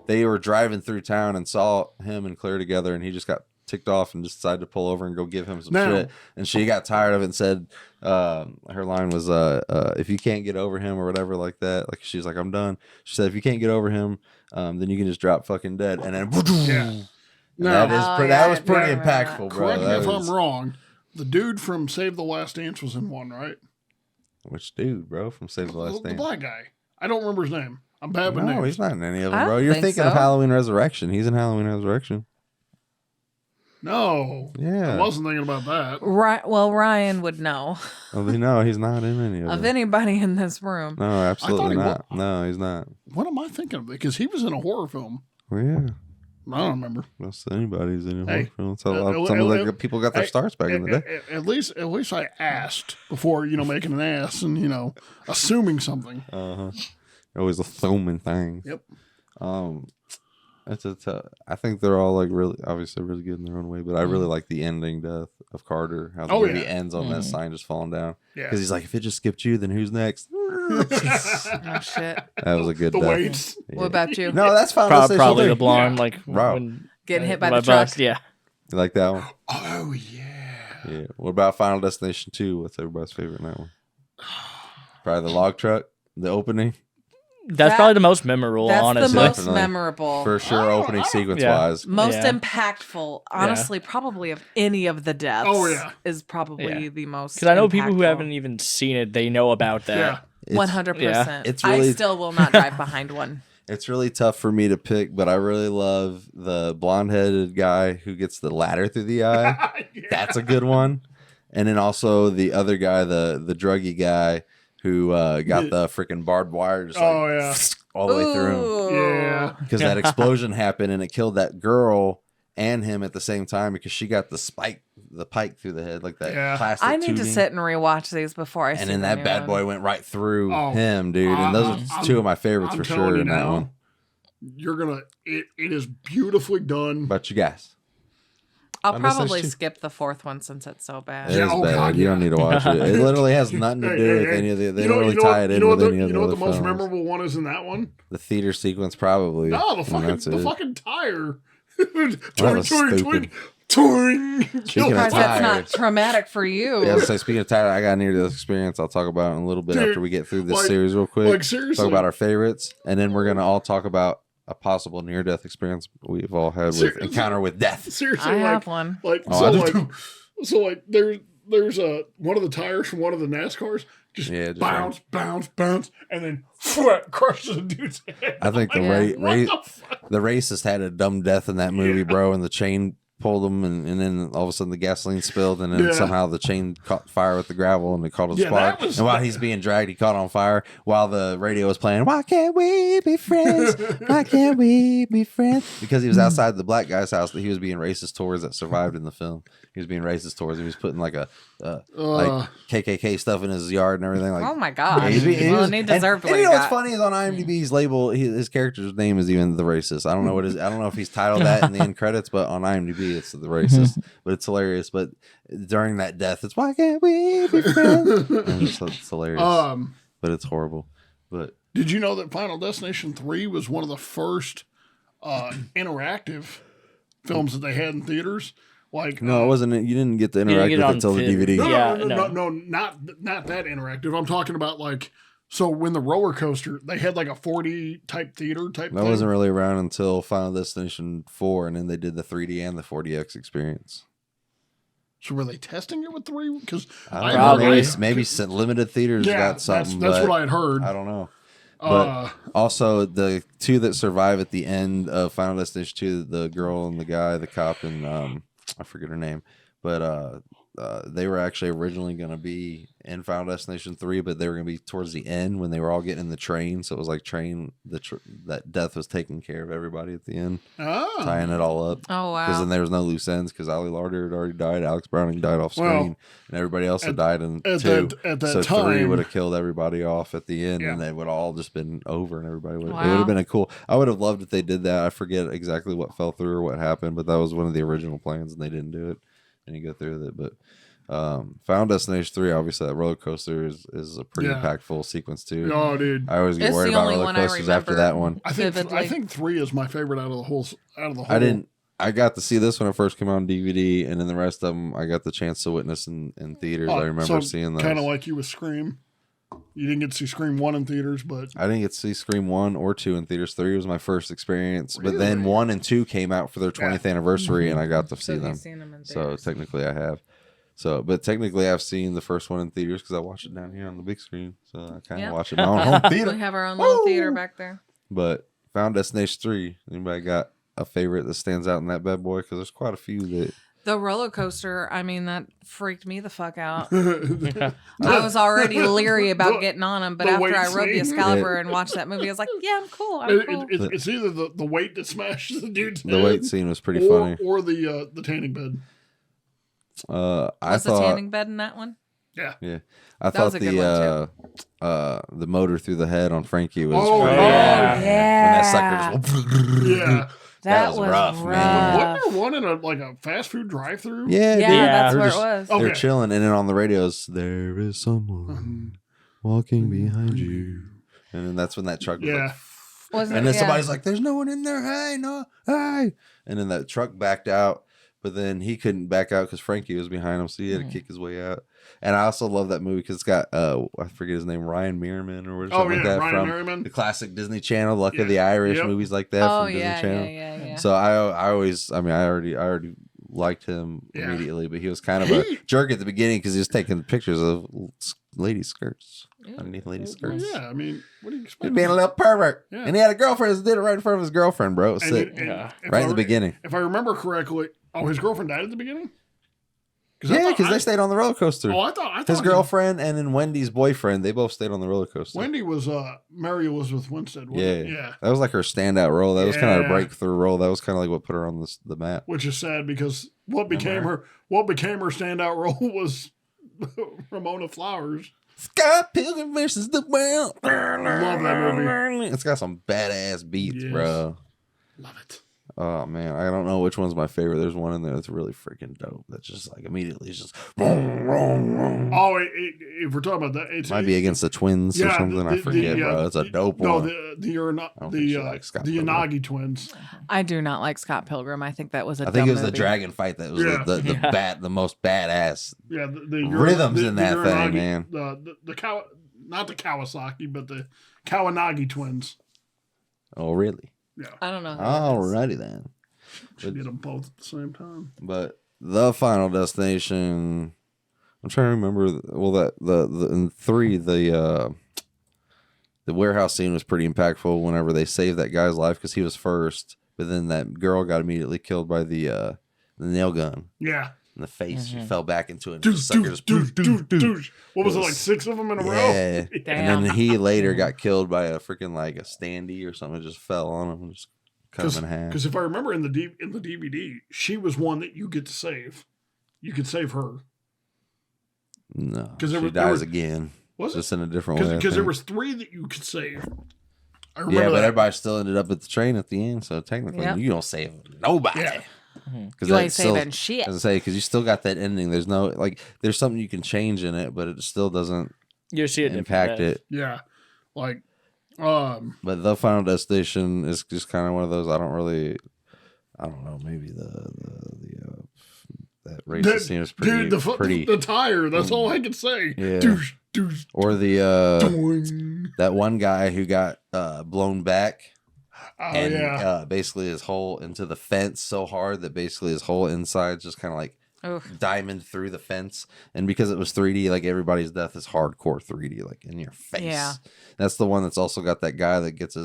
[SPEAKER 1] they were driving through town and saw him and Claire together, and he just got ticked off and just decided to pull over and go give him some shit. And she got tired of it and said, her line was, if you can't get over him or whatever like that, like she's like, I'm done. She said, if you can't get over him, then you can just drop fucking dead. And then that was pretty impactful, bro.
[SPEAKER 2] Correct me if I'm wrong. The dude from Save the Last Dance was in one, right?
[SPEAKER 1] Which dude, bro, from Save the Last
[SPEAKER 2] The
[SPEAKER 1] Dance?
[SPEAKER 2] black guy. I don't remember his name. I'm bad with
[SPEAKER 1] No,
[SPEAKER 2] names.
[SPEAKER 1] he's not in any of
[SPEAKER 4] I
[SPEAKER 1] them, bro.
[SPEAKER 4] don't
[SPEAKER 1] You're
[SPEAKER 4] think
[SPEAKER 1] thinking of
[SPEAKER 4] so.
[SPEAKER 1] Halloween Resurrection. He's in Halloween Resurrection.
[SPEAKER 2] No.
[SPEAKER 1] Yeah.
[SPEAKER 2] I wasn't thinking about that.
[SPEAKER 4] Right. Well, Ryan would know
[SPEAKER 1] Oh, no, he's not in any of
[SPEAKER 4] of
[SPEAKER 1] them.
[SPEAKER 4] anybody in this room.
[SPEAKER 1] No, absolutely
[SPEAKER 2] he
[SPEAKER 1] not. No, he's not.
[SPEAKER 2] What am I thinking of? Because he was in a horror film.
[SPEAKER 1] Well, yeah.
[SPEAKER 2] I don't remember.
[SPEAKER 1] That's anybody's in a
[SPEAKER 2] Hey,
[SPEAKER 1] horror film. Some of the people got their starts back in the day.
[SPEAKER 2] At least I asked before, making an ass and, assuming something.
[SPEAKER 1] Always assuming things.
[SPEAKER 2] Yep.
[SPEAKER 1] I think they're all like obviously really good in their own way, but I really like the ending death of Carter. How the movie ends on that sign just falling down.
[SPEAKER 2] Yeah.
[SPEAKER 1] Because he's like, if it just skipped you, then who's next?
[SPEAKER 4] Oh shit.
[SPEAKER 1] That was a good
[SPEAKER 2] The
[SPEAKER 1] death.
[SPEAKER 2] weights.
[SPEAKER 4] What about you?
[SPEAKER 1] No, that's fine.
[SPEAKER 3] Probably the blonde, like
[SPEAKER 1] Bro.
[SPEAKER 3] when
[SPEAKER 4] Getting hit by
[SPEAKER 3] my
[SPEAKER 4] the truck.
[SPEAKER 3] bus. Yeah.
[SPEAKER 1] You like that one?
[SPEAKER 2] Oh, yeah.
[SPEAKER 1] Yeah. What about Final Destination 2? What's everybody's favorite in that one? Probably the log truck, the opening.
[SPEAKER 3] That's probably the most memorable,
[SPEAKER 4] That's
[SPEAKER 3] honestly.
[SPEAKER 4] the most
[SPEAKER 1] Definitely.
[SPEAKER 4] memorable.
[SPEAKER 1] For sure, opening sequence wise.
[SPEAKER 4] Most
[SPEAKER 3] Yeah.
[SPEAKER 4] impactful, honestly, probably of any of the deaths.
[SPEAKER 2] Oh, yeah.
[SPEAKER 4] Is probably
[SPEAKER 3] Yeah.
[SPEAKER 4] the most.
[SPEAKER 3] Because I know people who
[SPEAKER 4] impactful.
[SPEAKER 3] haven't even seen it, they know about that.
[SPEAKER 2] Yeah.
[SPEAKER 4] 100%.
[SPEAKER 1] It's
[SPEAKER 4] I
[SPEAKER 1] really-
[SPEAKER 4] still will not drive behind one.
[SPEAKER 1] It's really tough for me to pick, but I really love the blonde-headed guy who gets the ladder through the eye. That's a good one. And then also the other guy, the druggy guy who got the freaking barbed wire just all the way through him.
[SPEAKER 4] Ooh.
[SPEAKER 2] Yeah.
[SPEAKER 1] Because that explosion happened and it killed that girl and him at the same time because she got the pike through the head, like that plastic
[SPEAKER 4] I need to
[SPEAKER 1] tubing.
[SPEAKER 4] sit and rewatch these before I see
[SPEAKER 1] And then
[SPEAKER 4] the
[SPEAKER 1] that
[SPEAKER 4] new
[SPEAKER 1] bad
[SPEAKER 4] one.
[SPEAKER 1] boy went right through
[SPEAKER 2] Oh,
[SPEAKER 1] him, dude. And those are two of my favorites
[SPEAKER 2] I'm
[SPEAKER 1] for
[SPEAKER 2] telling
[SPEAKER 1] sure
[SPEAKER 2] you
[SPEAKER 1] in that
[SPEAKER 2] now,
[SPEAKER 1] one.
[SPEAKER 2] You're going to, it is beautifully done.
[SPEAKER 1] But you guys.
[SPEAKER 4] I'll
[SPEAKER 1] I miss those
[SPEAKER 4] probably
[SPEAKER 1] two.
[SPEAKER 4] skip the fourth one since it's so bad.
[SPEAKER 1] It
[SPEAKER 2] Yeah,
[SPEAKER 1] is
[SPEAKER 2] oh,
[SPEAKER 1] bad.
[SPEAKER 2] God,
[SPEAKER 1] You
[SPEAKER 2] yeah.
[SPEAKER 1] don't need to watch it. It literally has nothing to do with any of the. They don't really tie it in with any of the
[SPEAKER 2] You know what
[SPEAKER 1] other
[SPEAKER 2] the most
[SPEAKER 1] films.
[SPEAKER 2] memorable one is in that one?
[SPEAKER 1] The theater sequence, probably.
[SPEAKER 2] No, the
[SPEAKER 1] And that's
[SPEAKER 2] fucking
[SPEAKER 1] it.
[SPEAKER 2] tire.
[SPEAKER 1] That was stupid.
[SPEAKER 2] Toing.
[SPEAKER 1] Speaking of
[SPEAKER 4] Surprised that's not
[SPEAKER 1] tires.
[SPEAKER 4] traumatic for you.
[SPEAKER 1] Yeah, so speaking of Tyler, I got a near-death experience. I'll talk about it in a little bit
[SPEAKER 2] Dude,
[SPEAKER 1] after we get through this
[SPEAKER 2] like-
[SPEAKER 1] series real quick.
[SPEAKER 2] like, seriously.
[SPEAKER 1] Talk about our favorites, and then we're gonna all talk about a possible near-death experience we've all had with
[SPEAKER 2] Seriously.
[SPEAKER 1] encounter with death.
[SPEAKER 2] Seriously,
[SPEAKER 4] I
[SPEAKER 2] like,
[SPEAKER 4] have one.
[SPEAKER 2] like
[SPEAKER 1] Oh, I
[SPEAKER 2] so,
[SPEAKER 1] do
[SPEAKER 2] like, so, like, there's one of the tires from one of the NASCARs just,
[SPEAKER 1] Yeah, just
[SPEAKER 2] bounce, and then crushes a dude's head.
[SPEAKER 1] I think the
[SPEAKER 2] What the fuck?
[SPEAKER 1] the racist had a dumb death in that movie, bro, and the chain pulled him, and then all of a sudden the gasoline spilled, and then
[SPEAKER 2] Yeah.
[SPEAKER 1] somehow the chain caught fire with the gravel, and it caught a
[SPEAKER 2] Yeah,
[SPEAKER 1] spark.
[SPEAKER 2] that was-
[SPEAKER 1] And while he's being dragged, he caught on fire while the radio was playing, "Why can't we be friends? Why can't we be friends?" Because he was outside the black guy's house that he was being racist towards that survived in the film. He was being racist towards him. He was putting like like KKK stuff in his yard and everything. Like,
[SPEAKER 4] Oh my gosh.
[SPEAKER 1] Yeah,
[SPEAKER 4] Well, and he deserved
[SPEAKER 1] and
[SPEAKER 4] what
[SPEAKER 1] you
[SPEAKER 4] he
[SPEAKER 1] know what's
[SPEAKER 4] got.
[SPEAKER 1] funny is on IMDb's label, his character's name is even the racist. I don't know what I don't know if he's titled that in the end credits, but on IMDb it's the racist. But it's hilarious. But during that death, it's "Why can't we be friends?" And it's hilarious. But it's horrible. But
[SPEAKER 2] Did you know that Final Destination 3 was one of the first interactive films that they had in theaters? Like
[SPEAKER 1] no, it wasn't. You didn't get to
[SPEAKER 3] didn't
[SPEAKER 1] interact
[SPEAKER 3] get
[SPEAKER 1] with
[SPEAKER 3] on
[SPEAKER 1] it until the
[SPEAKER 3] film.
[SPEAKER 1] DVD.
[SPEAKER 3] Yeah,
[SPEAKER 2] no, not that interactive. I'm talking about like, so when the roller coaster, they had like a 4D type theater type
[SPEAKER 1] That
[SPEAKER 2] thing.
[SPEAKER 1] wasn't really around until Final Destination 4, and then they did the 3D and the 4DX experience.
[SPEAKER 2] So were they testing it with 3? Because
[SPEAKER 1] I don't
[SPEAKER 3] Probably.
[SPEAKER 1] know. Maybe some limited theaters got something.
[SPEAKER 2] That's
[SPEAKER 1] but
[SPEAKER 2] what I had heard.
[SPEAKER 1] I don't know. But also the two that survive at the end of Final Destination 2, the girl and the guy, the cop, and I forget her name, but they were actually originally going to be in Final Destination 3, but they were going to be towards the end when they were all getting in the train. So it was like that death was taking care of everybody at the end, tying it all up.
[SPEAKER 4] Oh, wow.
[SPEAKER 1] Because then there was no loose ends because Ali Larder had already died, Alex Browning died off screen,
[SPEAKER 2] Well,
[SPEAKER 1] and everybody else had died in
[SPEAKER 2] at
[SPEAKER 1] 2.
[SPEAKER 2] that
[SPEAKER 1] So 3
[SPEAKER 2] time-
[SPEAKER 1] would have killed everybody off at the end,
[SPEAKER 2] Yeah.
[SPEAKER 1] and they would all just been over, and everybody would. It
[SPEAKER 4] Wow.
[SPEAKER 1] would have been a cool. I would have loved if they did that. I forget exactly what fell through or what happened, but that was one of the original plans, and they didn't do it. And you go through with it, but Final Destination 3, obviously that roller coaster is a pretty
[SPEAKER 2] Yeah.
[SPEAKER 1] impactful sequence too.
[SPEAKER 2] Oh, dude.
[SPEAKER 1] I always get
[SPEAKER 4] It's
[SPEAKER 1] worried
[SPEAKER 4] the
[SPEAKER 1] about
[SPEAKER 4] only
[SPEAKER 1] roller
[SPEAKER 4] one I
[SPEAKER 1] coasters after
[SPEAKER 4] remember.
[SPEAKER 1] that one.
[SPEAKER 2] I
[SPEAKER 4] Vividly.
[SPEAKER 2] think 3 is my favorite out of the whole.
[SPEAKER 1] I didn't. I got to see this when it first came out on DVD, and then the rest of them I got the chance to witness in theaters. I remember seeing those.
[SPEAKER 2] Kind of like you with Scream. You didn't get to see Scream 1 in theaters, but
[SPEAKER 1] I didn't get to see Scream 1 or 2 in theaters. 3 was my first experience. But then
[SPEAKER 2] Really?
[SPEAKER 1] 1 and 2 came out for their 20th anniversary, and I got to see
[SPEAKER 4] So
[SPEAKER 1] them.
[SPEAKER 4] you've seen them in
[SPEAKER 1] So
[SPEAKER 4] theaters.
[SPEAKER 1] technically I have. But technically I've seen the first one in theaters because I watched it down here on the big screen. So I kind of
[SPEAKER 4] Yeah.
[SPEAKER 1] watch it in my own home theater.
[SPEAKER 4] We have our own little
[SPEAKER 1] Woo!
[SPEAKER 4] theater back there.
[SPEAKER 1] But Final Destination 3, anybody got a favorite that stands out in that bad boy? Because there's quite a few that...
[SPEAKER 4] The roller coaster, I mean, that freaked me the fuck out. I was already leery about getting on them, but after I rode the Excalibur and watched that movie, I was like, yeah, I'm cool.
[SPEAKER 2] It's either the weight that smashes the dude's head.
[SPEAKER 1] The weight scene was pretty funny.
[SPEAKER 2] Or the tanning bed.
[SPEAKER 4] Was the tanning bed in that one?
[SPEAKER 2] Yeah.
[SPEAKER 1] Yeah. I thought the motor through the head on Frankie was...
[SPEAKER 4] yeah.
[SPEAKER 1] When that sucker just...
[SPEAKER 2] Yeah.
[SPEAKER 4] That was rough, man.
[SPEAKER 2] Wasn't there one in a fast food drive-thru?
[SPEAKER 1] Yeah,
[SPEAKER 4] that's where it was.
[SPEAKER 1] They're chilling, and then on the radios, there is someone walking behind you, and then that's when that truck was like, and then somebody's like, "There's no one in there, hey, no, hey," and then that truck backed out, but then he couldn't back out because Frankie was behind him, so he had to kick his way out. And I also love that movie because it's got I forget his name, Ryan Merriman or something like that,
[SPEAKER 2] Ryan
[SPEAKER 1] from
[SPEAKER 2] Merriman.
[SPEAKER 1] The classic Disney Channel, Luck of the Irish, movies like that from Disney Channel.
[SPEAKER 4] Yeah.
[SPEAKER 1] So I already liked him immediately, but he was kind of a jerk at the beginning because he was taking pictures of ladies' skirts underneath ladies' skirts.
[SPEAKER 2] Well, yeah, I mean, what do you expect?
[SPEAKER 1] He's being a little pervert, and he had a girlfriend that did it right in front of his girlfriend, bro. It was sick. Right in the beginning.
[SPEAKER 2] If I remember correctly, his girlfriend died at the beginning.
[SPEAKER 1] Yeah, because they stayed on the roller coaster.
[SPEAKER 2] Oh, I thought
[SPEAKER 1] his girlfriend and then Wendy's boyfriend, they both stayed on the roller coaster.
[SPEAKER 2] Wendy was Mary Elizabeth Winstead. Yeah,
[SPEAKER 1] that was like her standout role. That was kind of a breakthrough role. That was kind of like what put her on the map.
[SPEAKER 2] Which is sad because what became her standout role was Ramona Flowers.
[SPEAKER 1] Scott Pilgrim versus the World.
[SPEAKER 2] Love that movie.
[SPEAKER 1] It's got some badass beats, bro.
[SPEAKER 2] Love it.
[SPEAKER 1] Oh man, I don't know which one's my favorite. There's one in there that's really freaking dope. That's just like immediately it's just.
[SPEAKER 2] Oh, if we're talking about that, it
[SPEAKER 1] might be against the twins or something. I forget, bro. It's a dope one.
[SPEAKER 2] No, the Yanagi twins.
[SPEAKER 4] I do not like Scott Pilgrim. I think that was
[SPEAKER 1] I think it was the dragon fight that was the most badass.
[SPEAKER 2] Yeah, the
[SPEAKER 1] rhythms in that thing, man.
[SPEAKER 2] Not the Kawasaki, but the Kawanagi twins.
[SPEAKER 1] Oh, really?
[SPEAKER 2] Yeah.
[SPEAKER 4] I don't know.
[SPEAKER 1] Alrighty then.
[SPEAKER 2] Should get them both at the same time.
[SPEAKER 1] But the Final Destination, I'm trying to remember. Well, that in 3, the warehouse scene was pretty impactful. Whenever they saved that guy's life because he was first, but then that girl got immediately killed by the nail gun.
[SPEAKER 2] Yeah.
[SPEAKER 1] In the face, she fell back into it.
[SPEAKER 2] What was it, like 6 of them in a row?
[SPEAKER 1] Yeah. And then he later got killed by a freaking like a standee or something. It just fell on him and just cut him in half.
[SPEAKER 2] Because if I remember in the DVD, she was one that you get to save. You could save her.
[SPEAKER 1] No, she dies again.
[SPEAKER 2] Was
[SPEAKER 1] just in a different way.
[SPEAKER 2] Because there was 3 that you could save.
[SPEAKER 1] I remember but everybody still ended up at the train at the end. So technically, you don't save nobody.
[SPEAKER 2] Yeah.
[SPEAKER 4] You ain't saving shit.
[SPEAKER 1] As I say, because you still got that ending. There's no there's something you can change in it, but it still doesn't impact it.
[SPEAKER 2] Yeah,
[SPEAKER 1] But the Final Destination is just kind of one of those. I don't know. Maybe that racist scene is pretty.
[SPEAKER 2] Dude,
[SPEAKER 1] pretty.
[SPEAKER 2] The tire. That's all I can say.
[SPEAKER 1] Yeah.
[SPEAKER 2] Doosh.
[SPEAKER 1] Or that one guy who got blown back. Basically his hole into the fence so hard that basically his whole inside just kind of like diamond through the fence. And because it was 3D, like everybody's death is hardcore 3D, like in your face. Yeah. That's the one that's also got that guy that gets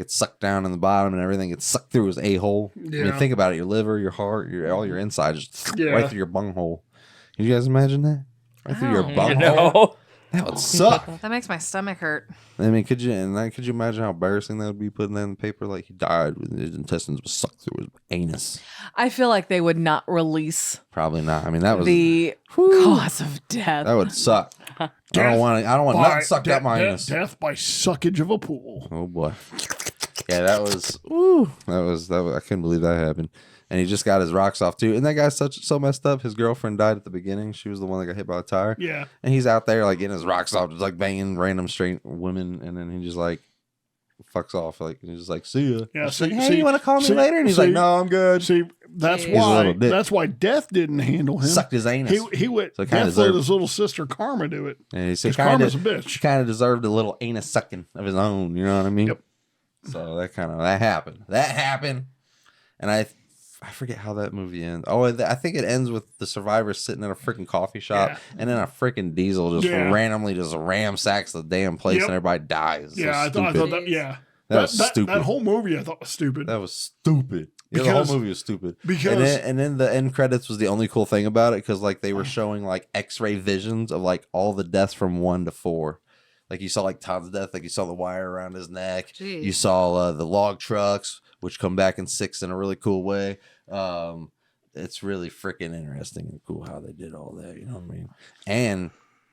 [SPEAKER 1] sucked down in the bottom and everything gets sucked through his a-hole. Yeah. I mean, think about it. Your liver, your heart, all your insides just right through your bunghole. Can you guys imagine that? Right through your bunghole? That would suck.
[SPEAKER 4] That makes my stomach hurt.
[SPEAKER 1] I mean, could you imagine how embarrassing that would be putting that in the paper? Like he died with his intestines was sucked through his anus.
[SPEAKER 4] I feel like they would not release.
[SPEAKER 1] Probably not. I mean, that was
[SPEAKER 4] the cause of death.
[SPEAKER 1] That would suck. I don't want nothing sucked out my anus.
[SPEAKER 2] Death by suckage of a pool.
[SPEAKER 1] Oh boy. Yeah, that was. I couldn't believe that happened. And he just got his rocks off too. And that guy's so messed up. His girlfriend died at the beginning. She was the one that got hit by a tire.
[SPEAKER 2] Yeah.
[SPEAKER 1] And he's out there like getting his rocks off, just like banging random straight women. And then he just like fucks off. Like he's just like, see ya.
[SPEAKER 2] Yeah.
[SPEAKER 1] Hey, you want to call me later? And he's like, no, I'm good.
[SPEAKER 2] See, that's why Death didn't handle him.
[SPEAKER 1] Sucked his anus.
[SPEAKER 2] He went. So Death let his little sister Karma do it.
[SPEAKER 1] And he said,
[SPEAKER 2] Karma's a bitch.
[SPEAKER 1] She kind of deserved a little anus sucking of his own. You know what I mean?
[SPEAKER 2] Yep.
[SPEAKER 1] So that happened. That happened. And I forget how that movie ends. Oh, I think it ends with the survivors sitting in a freaking coffee shop, and then a freaking diesel just randomly just ramsacks the damn place, and everybody dies.
[SPEAKER 2] Yeah, I thought that. Yeah,
[SPEAKER 1] That was stupid.
[SPEAKER 2] That whole movie I thought was stupid.
[SPEAKER 1] That was stupid. Yeah, the whole movie was stupid.
[SPEAKER 2] Because
[SPEAKER 1] and then the end credits was the only cool thing about it because like they were showing like X-ray visions of like all the deaths from 1 to 4. Like you saw like Todd's death, like you saw the wire around his neck.
[SPEAKER 4] Jeez.
[SPEAKER 1] You saw the log trucks, which come back in 6 in a really cool way. It's really freaking interesting and cool how they did all that. You know what I mean? And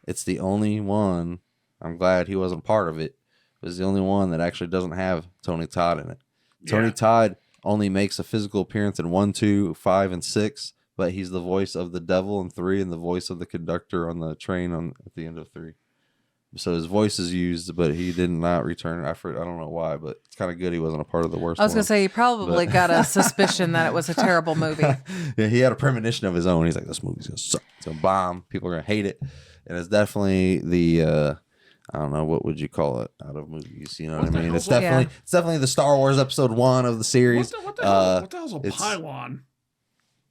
[SPEAKER 1] it's the only one. I'm glad he wasn't part of it. It was the only one that actually doesn't have Tony Todd in it. Tony Todd only makes a physical appearance in 1, 2, 5, and 6, but he's the voice of the devil in 3 and the voice of the conductor on the train at the end of 3. So his voice is used, but he did not return. I don't know why, but it's kind of good he wasn't a part of the worst.
[SPEAKER 4] I was going to say, he probably got a suspicion that it was a terrible movie.
[SPEAKER 1] Yeah, he had a premonition of his own. He's like, this movie's going to suck. It's going to bomb. People are going to hate it. And it's definitely the... I don't know, what would you call it out of movies? You know what I mean? It's definitely the Star Wars Episode 1 of the series.
[SPEAKER 2] What the hell's a pylon?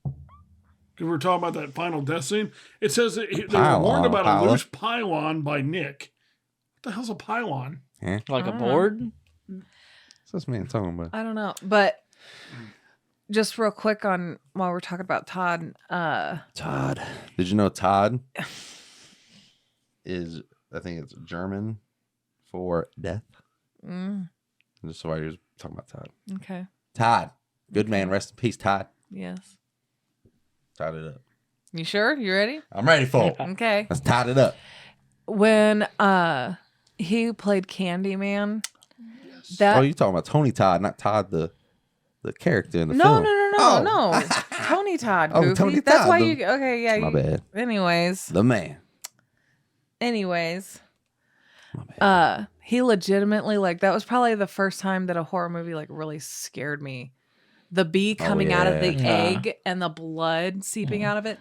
[SPEAKER 2] Because we're talking about that final death scene. It says that they were warned about a loose pylon by Nick. What the hell's a pylon?
[SPEAKER 3] Like a board?
[SPEAKER 1] What's this man talking about?
[SPEAKER 4] I don't know. But just real quick while we're talking about Todd.
[SPEAKER 1] Todd. Did you know Todd is... I think it's German for death. Just why you're talking about Todd.
[SPEAKER 4] Okay.
[SPEAKER 1] Todd. Good man. Rest in peace, Todd.
[SPEAKER 4] Yes.
[SPEAKER 1] Tied it up.
[SPEAKER 4] You sure? You ready?
[SPEAKER 1] I'm ready for it.
[SPEAKER 4] Okay.
[SPEAKER 1] Let's tie it up.
[SPEAKER 4] When he played Candyman.
[SPEAKER 2] Yes.
[SPEAKER 1] You're talking about Tony Todd, not Todd the character in the film.
[SPEAKER 4] No. Tony Todd, goofy.
[SPEAKER 1] Tony
[SPEAKER 4] That's
[SPEAKER 1] Todd,
[SPEAKER 4] why you... Okay, yeah.
[SPEAKER 1] My bad.
[SPEAKER 4] Anyways.
[SPEAKER 1] The man.
[SPEAKER 4] He legitimately, like, that was probably the first time that a horror movie like really scared me. The bee coming out of the egg and the blood seeping out of it.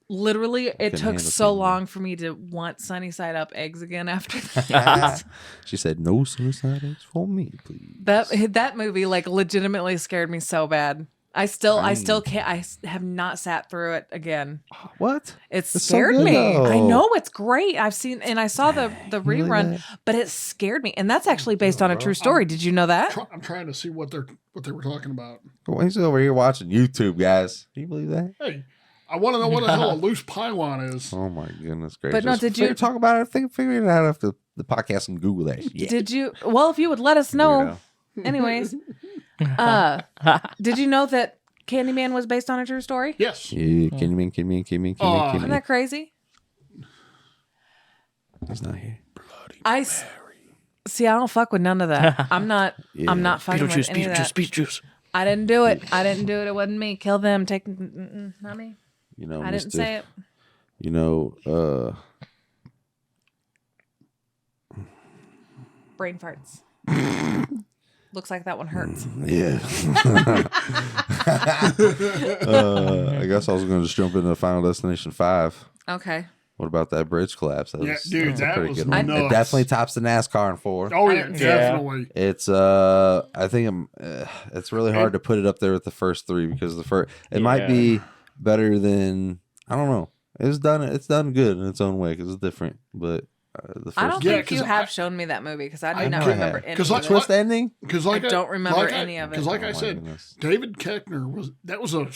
[SPEAKER 4] Literally, it took so long for me to want sunny side up eggs again after that.
[SPEAKER 1] She said, "No sunny side eggs for me, please."
[SPEAKER 4] That movie like legitimately scared me so bad. I still can't. I have not sat through it again.
[SPEAKER 1] What?
[SPEAKER 4] It scared me.
[SPEAKER 1] Though.
[SPEAKER 4] I know it's great. I've seen and I saw the rerun, but it scared me. And that's actually based on a true story. Did you know that?
[SPEAKER 2] I'm trying to see what they were talking about.
[SPEAKER 1] Well, he's over here watching YouTube, guys. Can you believe that?
[SPEAKER 2] Hey, I want to know what the hell a loose pylon is.
[SPEAKER 1] Oh my goodness gracious!
[SPEAKER 4] But no, did you
[SPEAKER 1] talk about it? Figure it out after the podcast and Google that. Yeah.
[SPEAKER 4] Did you? Well, if you would let us know. Anyways, did you know that Candyman was based on a true story?
[SPEAKER 2] Yes.
[SPEAKER 1] Yeah, Candyman.
[SPEAKER 4] Isn't that crazy?
[SPEAKER 1] He's not here.
[SPEAKER 4] See, I don't fuck with none of that. I'm not fucking with any of that.
[SPEAKER 3] Beetlejuice.
[SPEAKER 4] I didn't do it. It wasn't me. Kill them. Take not me.
[SPEAKER 1] You know,
[SPEAKER 4] I didn't say it.
[SPEAKER 1] You know,
[SPEAKER 4] brain farts. Looks like that one hurts.
[SPEAKER 1] Yeah. I guess I was going to just jump into Final Destination 5.
[SPEAKER 4] Okay.
[SPEAKER 1] What about that bridge collapse?
[SPEAKER 2] That was a pretty good one.
[SPEAKER 1] It definitely tops the NASCAR in 4.
[SPEAKER 2] Oh yeah, definitely.
[SPEAKER 1] It's I think it's really hard to put it up there with the first 3 because it might be better than, I don't know. It's done good in its own way because it's different, but the first
[SPEAKER 4] I don't think you have shown me that movie because I do not remember any of it.
[SPEAKER 1] Twist ending?
[SPEAKER 4] I don't remember any of it.
[SPEAKER 2] Because like I said, David Koechner was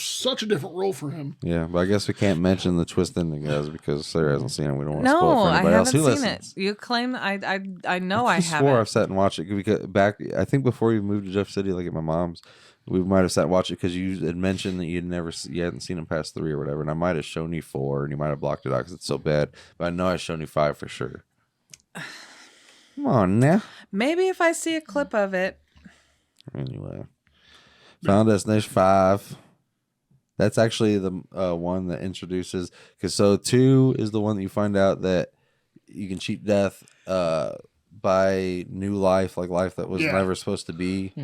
[SPEAKER 2] such a different role for him.
[SPEAKER 1] Yeah, but I guess we can't mention the twist ending, guys, because Sarah hasn't seen it. We don't want to spoil it for anybody else who listens.
[SPEAKER 4] I haven't seen it. You claim I know I haven't.
[SPEAKER 1] Swore I've sat and watched it because I think before you moved to Jeff City, like at my mom's, we might have sat and watched it because you had mentioned that you hadn't seen it past 3 or whatever, and I might have shown you 4, and you might have blocked it out because it's so bad. But I know I've shown you 5 for sure. Come on now.
[SPEAKER 4] Maybe if I see a clip of it.
[SPEAKER 1] Anyway, Final Destination 5. That's actually the one that introduces, because 2 is the one that you find out that you can cheat death by new life, like life that was never supposed to be.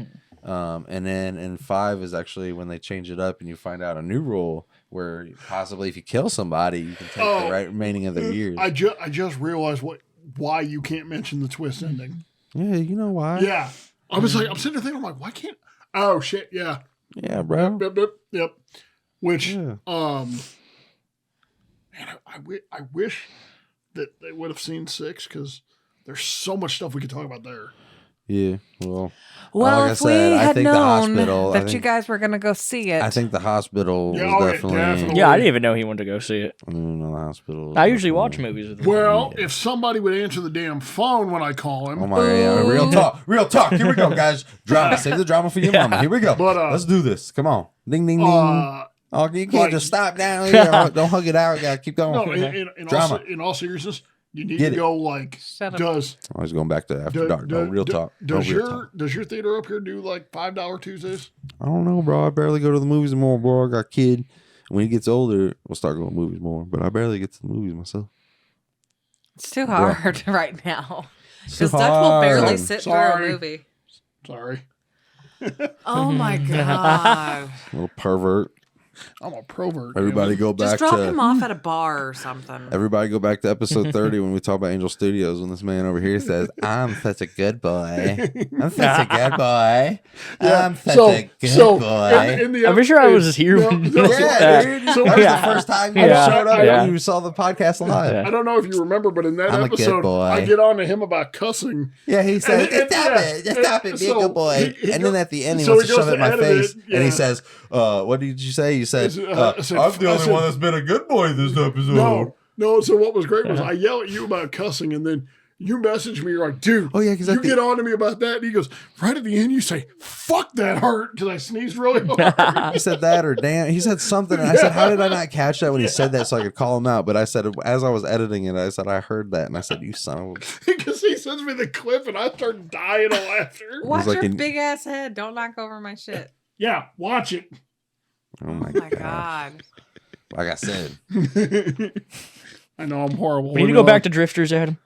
[SPEAKER 1] And then in 5 is actually when they change it up and you find out a new rule where possibly if you kill somebody, you can take the remaining of their years.
[SPEAKER 2] I just realized why you can't mention the twist ending.
[SPEAKER 1] Yeah, you know why?
[SPEAKER 2] Yeah. I'm sitting there thinking, I'm like, why can't? Oh shit, yeah.
[SPEAKER 1] Yeah, bro.
[SPEAKER 2] Yep. Which, man, I wish that they would have seen 6 because there's so much stuff we could talk about there.
[SPEAKER 1] Yeah, well,
[SPEAKER 4] Well,
[SPEAKER 1] like
[SPEAKER 4] if we had known that you
[SPEAKER 1] think,
[SPEAKER 4] guys were going to go see it.
[SPEAKER 1] I think the hospital
[SPEAKER 2] Yeah,
[SPEAKER 1] was
[SPEAKER 2] oh, yeah,
[SPEAKER 1] definitely.
[SPEAKER 2] definitely.
[SPEAKER 3] Yeah, I didn't even know he wanted to go see it.
[SPEAKER 1] I don't know, the hospital.
[SPEAKER 3] I usually watch movies with him.
[SPEAKER 2] Well, if somebody would answer the damn phone when I call him.
[SPEAKER 1] Oh my god! Real talk. Here we go, guys. Drama. Save the drama for your mama. Here we go.
[SPEAKER 2] But,
[SPEAKER 1] let's do this. Come on. Ding, ding, ding. Oh, you can't just stop down here. Don't hug it out. You gotta keep going.
[SPEAKER 2] No, in all seriousness, you need to go like. Does
[SPEAKER 1] I was going back to After Dark. Real talk.
[SPEAKER 2] Does your theater up here do like $5 Tuesdays?
[SPEAKER 1] I don't know, bro. I barely go to the movies anymore, bro. I got a kid. When he gets older, we'll start going to movies more. But I barely get to the movies myself.
[SPEAKER 4] It's too hard right now. Because Dutch will barely sit through a movie.
[SPEAKER 2] Sorry.
[SPEAKER 4] Oh my god.
[SPEAKER 1] Little pervert.
[SPEAKER 2] I'm a pervert.
[SPEAKER 1] Everybody go back
[SPEAKER 4] Just drop him off at a bar or something.
[SPEAKER 1] Everybody go back to episode 30 when we talk about Angel Studios when this man over here says, I'm such a good boy. I'm such a good boy. I'm such a good boy.
[SPEAKER 3] I'm sure I was here.
[SPEAKER 1] Dude, that was the first time you showed up and you saw the podcast live.
[SPEAKER 2] I don't know if you remember, but in that episode, I get on to him about cussing.
[SPEAKER 1] Yeah, he said, stop it, be a good boy. And then at the end, he wants to shove it in my face. And he says, what did you say? You said, I'm the only one that's been a good boy this episode.
[SPEAKER 2] No, so what was great was I yell at you about cussing, and then you message me, you're like, dude, you get on to me about that. And he goes, right at the end, you say, fuck, that hurt, because I sneezed really hard.
[SPEAKER 1] He said that, or damn, he said something. And I said, how did I not catch that when he said that so I could call him out? But I said, as I was editing it, I said, I heard that. And I said, you son of a...
[SPEAKER 2] Because he sends me the clip, and I start dying of laughter.
[SPEAKER 4] Watch your big ass head. Don't knock over my shit.
[SPEAKER 2] Yeah, watch it.
[SPEAKER 1] Oh my god. Like I said.
[SPEAKER 2] I know I'm horrible.
[SPEAKER 3] We need to go back to Drifters, Adam.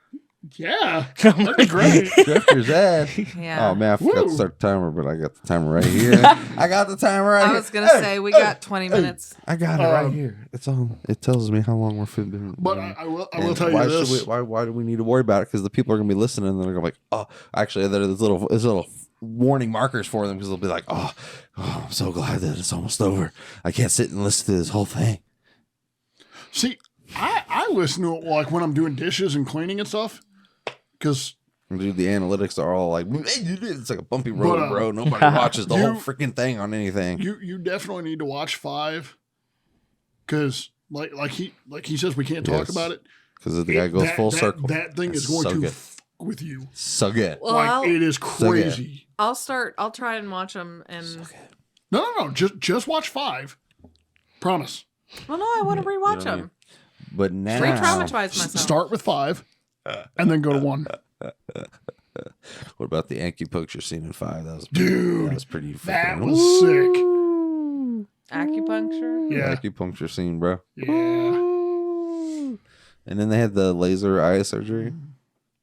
[SPEAKER 2] Yeah. That's great.
[SPEAKER 1] Drifters, Ed.
[SPEAKER 4] Yeah.
[SPEAKER 1] Oh man, I forgot to start the timer, but I got the timer right here. I got the timer right here.
[SPEAKER 4] I was going to say, we got 20 minutes.
[SPEAKER 1] I got it right here. It's on. It tells me how long we're filming.
[SPEAKER 2] But I will tell you this.
[SPEAKER 1] Why do we need to worry about it? Because the people are going to be listening and they're going to be like, oh, actually, there's little warning markers for them because they'll be like, oh, I'm so glad that it's almost over. I can't sit and listen to this whole thing.
[SPEAKER 2] See, I listen to it like when I'm doing dishes and cleaning and stuff. Because
[SPEAKER 1] dude, the analytics are all like, it's like a bumpy road, bro. Nobody watches the whole freaking thing on anything.
[SPEAKER 2] You definitely need to watch 5. Because like he says, we can't talk about it.
[SPEAKER 1] Because the guy goes full circle.
[SPEAKER 2] That thing is going to with you.
[SPEAKER 1] So good.
[SPEAKER 4] Well,
[SPEAKER 2] it is crazy.
[SPEAKER 4] So I'll try and watch them. And so
[SPEAKER 2] no. Just watch 5. Promise.
[SPEAKER 4] Well, no, I want to rewatch them.
[SPEAKER 1] But now,
[SPEAKER 4] re-traumatize myself.
[SPEAKER 2] Start with 5, and then go to 1.
[SPEAKER 1] What about the acupuncture scene in 5? That was pretty.
[SPEAKER 2] That was sick.
[SPEAKER 4] Acupuncture.
[SPEAKER 2] Yeah,
[SPEAKER 1] acupuncture scene, bro.
[SPEAKER 2] Yeah.
[SPEAKER 1] And then they had the laser eye surgery.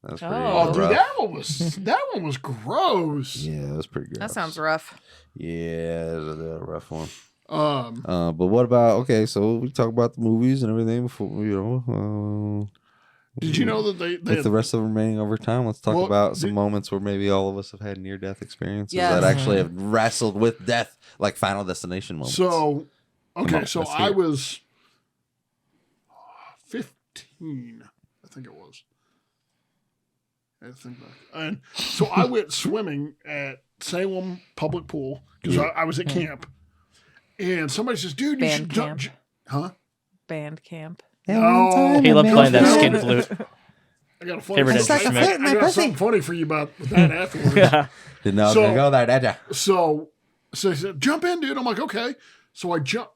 [SPEAKER 1] That's pretty.
[SPEAKER 2] Oh, dude, that one was gross.
[SPEAKER 1] Yeah, that was pretty gross.
[SPEAKER 4] That sounds rough.
[SPEAKER 1] Yeah, it was a rough one. But what about so we talk about the movies and everything before
[SPEAKER 2] did you know that they
[SPEAKER 1] with the rest of the remaining overtime? Let's talk about some moments where maybe all of us have had near-death experiences that actually have wrestled with death, like Final Destination moments.
[SPEAKER 2] So, so I was 15, I think it was. I think back, and so I went swimming at Salem Public Pool because I was at camp. And somebody says, dude, you should jump. Huh?
[SPEAKER 4] Band camp.
[SPEAKER 2] No.
[SPEAKER 3] He loved playing that skin flute.
[SPEAKER 2] I got a funny something funny for you about that afterwards.
[SPEAKER 1] Didn't know I was going to go there, did you?
[SPEAKER 2] So he said, jump in, dude. I'm like, okay. So I jump.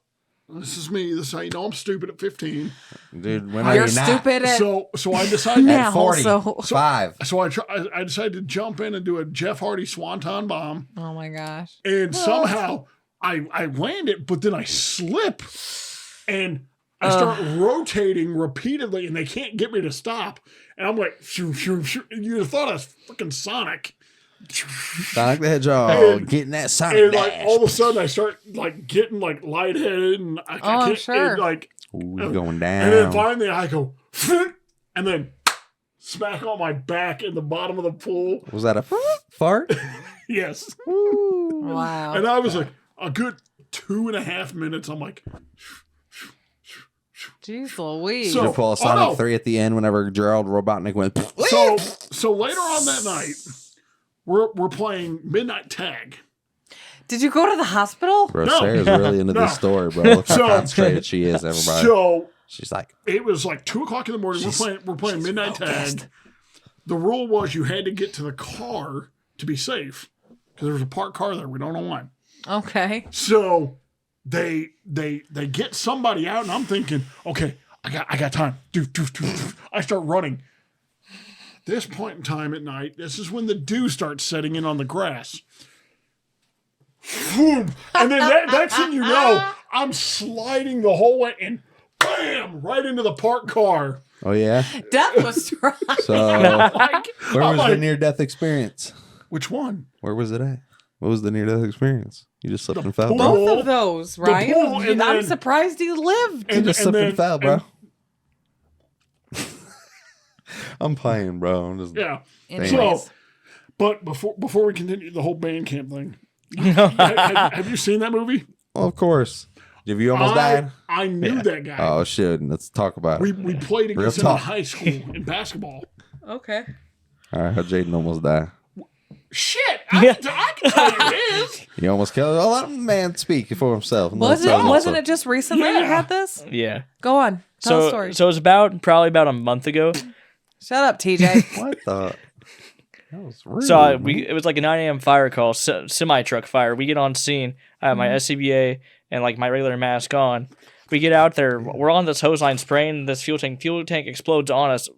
[SPEAKER 2] This is me. This is how you know I'm stupid at 15.
[SPEAKER 1] Dude, when are you
[SPEAKER 4] stupid
[SPEAKER 1] not?
[SPEAKER 2] So I decided
[SPEAKER 1] at 45.
[SPEAKER 2] So I decided to jump in and do a Jeff Hardy Swanton bomb.
[SPEAKER 4] Oh my gosh.
[SPEAKER 2] And somehow I land it, but then I slip and I start rotating repeatedly and they can't get me to stop. And I'm like, shoo, shoo, shoo. You'd have thought I was freaking Sonic.
[SPEAKER 1] Sonic the Hedgehog, getting that Sonic
[SPEAKER 2] and
[SPEAKER 1] dash.
[SPEAKER 2] Like all of a sudden I start like getting like lightheaded and I can't
[SPEAKER 4] I'm sure.
[SPEAKER 2] and, like
[SPEAKER 1] going down.
[SPEAKER 2] And then finally I go and then smack on my back in the bottom of the pool.
[SPEAKER 1] Was that a fart?
[SPEAKER 2] Yes.
[SPEAKER 4] Wow.
[SPEAKER 2] And I was like a good 2.5 minutes. I'm like,
[SPEAKER 4] jeez Louise.
[SPEAKER 1] So, pull a Sonic 3 at the end whenever Gerald Robotnik went.
[SPEAKER 2] So later on that night, we're playing midnight tag.
[SPEAKER 4] Did you go to the hospital?
[SPEAKER 1] Bro,
[SPEAKER 2] No.
[SPEAKER 1] Sarah's really into this story, bro. Look how concentrated she is, everybody.
[SPEAKER 2] So
[SPEAKER 1] she's like,
[SPEAKER 2] it was like 2:00 in the morning. We're playing midnight tag. The rule was you had to get to the car to be safe because there was a parked car there. We don't know why.
[SPEAKER 4] Okay.
[SPEAKER 2] So they get somebody out, and I'm thinking, okay, I got time. I start running. This point in time at night, this is when the dew starts setting in on the grass. Boom. And then next thing you know, I'm sliding the whole way and bam, right into the parked car.
[SPEAKER 1] oh yeah.
[SPEAKER 4] Death was trying.
[SPEAKER 1] So
[SPEAKER 2] Like,
[SPEAKER 1] where
[SPEAKER 2] I'm
[SPEAKER 1] was
[SPEAKER 2] like,
[SPEAKER 1] the near-death experience?
[SPEAKER 2] which one?
[SPEAKER 1] Where was it at? What was the near-death experience? You just slipped
[SPEAKER 2] The
[SPEAKER 1] and fell,
[SPEAKER 2] pool.
[SPEAKER 1] bro.
[SPEAKER 4] Both of those, right?
[SPEAKER 2] pool, and
[SPEAKER 4] I'm
[SPEAKER 2] then-
[SPEAKER 4] surprised you lived.
[SPEAKER 1] You just slipped and fell, bro.
[SPEAKER 2] and-
[SPEAKER 1] I'm playing, bro. I'm just,
[SPEAKER 2] yeah.
[SPEAKER 4] Anyways.
[SPEAKER 2] So, but before we continue the whole band camp thing, have you seen that movie?
[SPEAKER 1] well, of course. Have you almost died?
[SPEAKER 2] I knew that guy.
[SPEAKER 1] Oh shit! Let's talk about it.
[SPEAKER 2] We played
[SPEAKER 1] Real
[SPEAKER 2] against him in
[SPEAKER 1] talk.
[SPEAKER 2] high school in basketball.
[SPEAKER 4] Okay.
[SPEAKER 1] All right, how Jaden almost died.
[SPEAKER 2] Shit, I can tell you his.
[SPEAKER 1] You almost killed. Oh, let the man speak for himself.
[SPEAKER 4] Wasn't it just recently you
[SPEAKER 2] Yeah.
[SPEAKER 4] had this?
[SPEAKER 3] Yeah.
[SPEAKER 4] Go on. Tell the story.
[SPEAKER 3] So it was probably about a month ago.
[SPEAKER 4] Shut up, TJ.
[SPEAKER 1] What the? That was rude.
[SPEAKER 3] So
[SPEAKER 1] man.
[SPEAKER 3] it was like a 9 a.m. fire call, semi truck fire. We get on scene. I have my SCBA and like my regular mask on. We get out there. We're on this hose line spraying this fuel tank. Fuel tank explodes on us.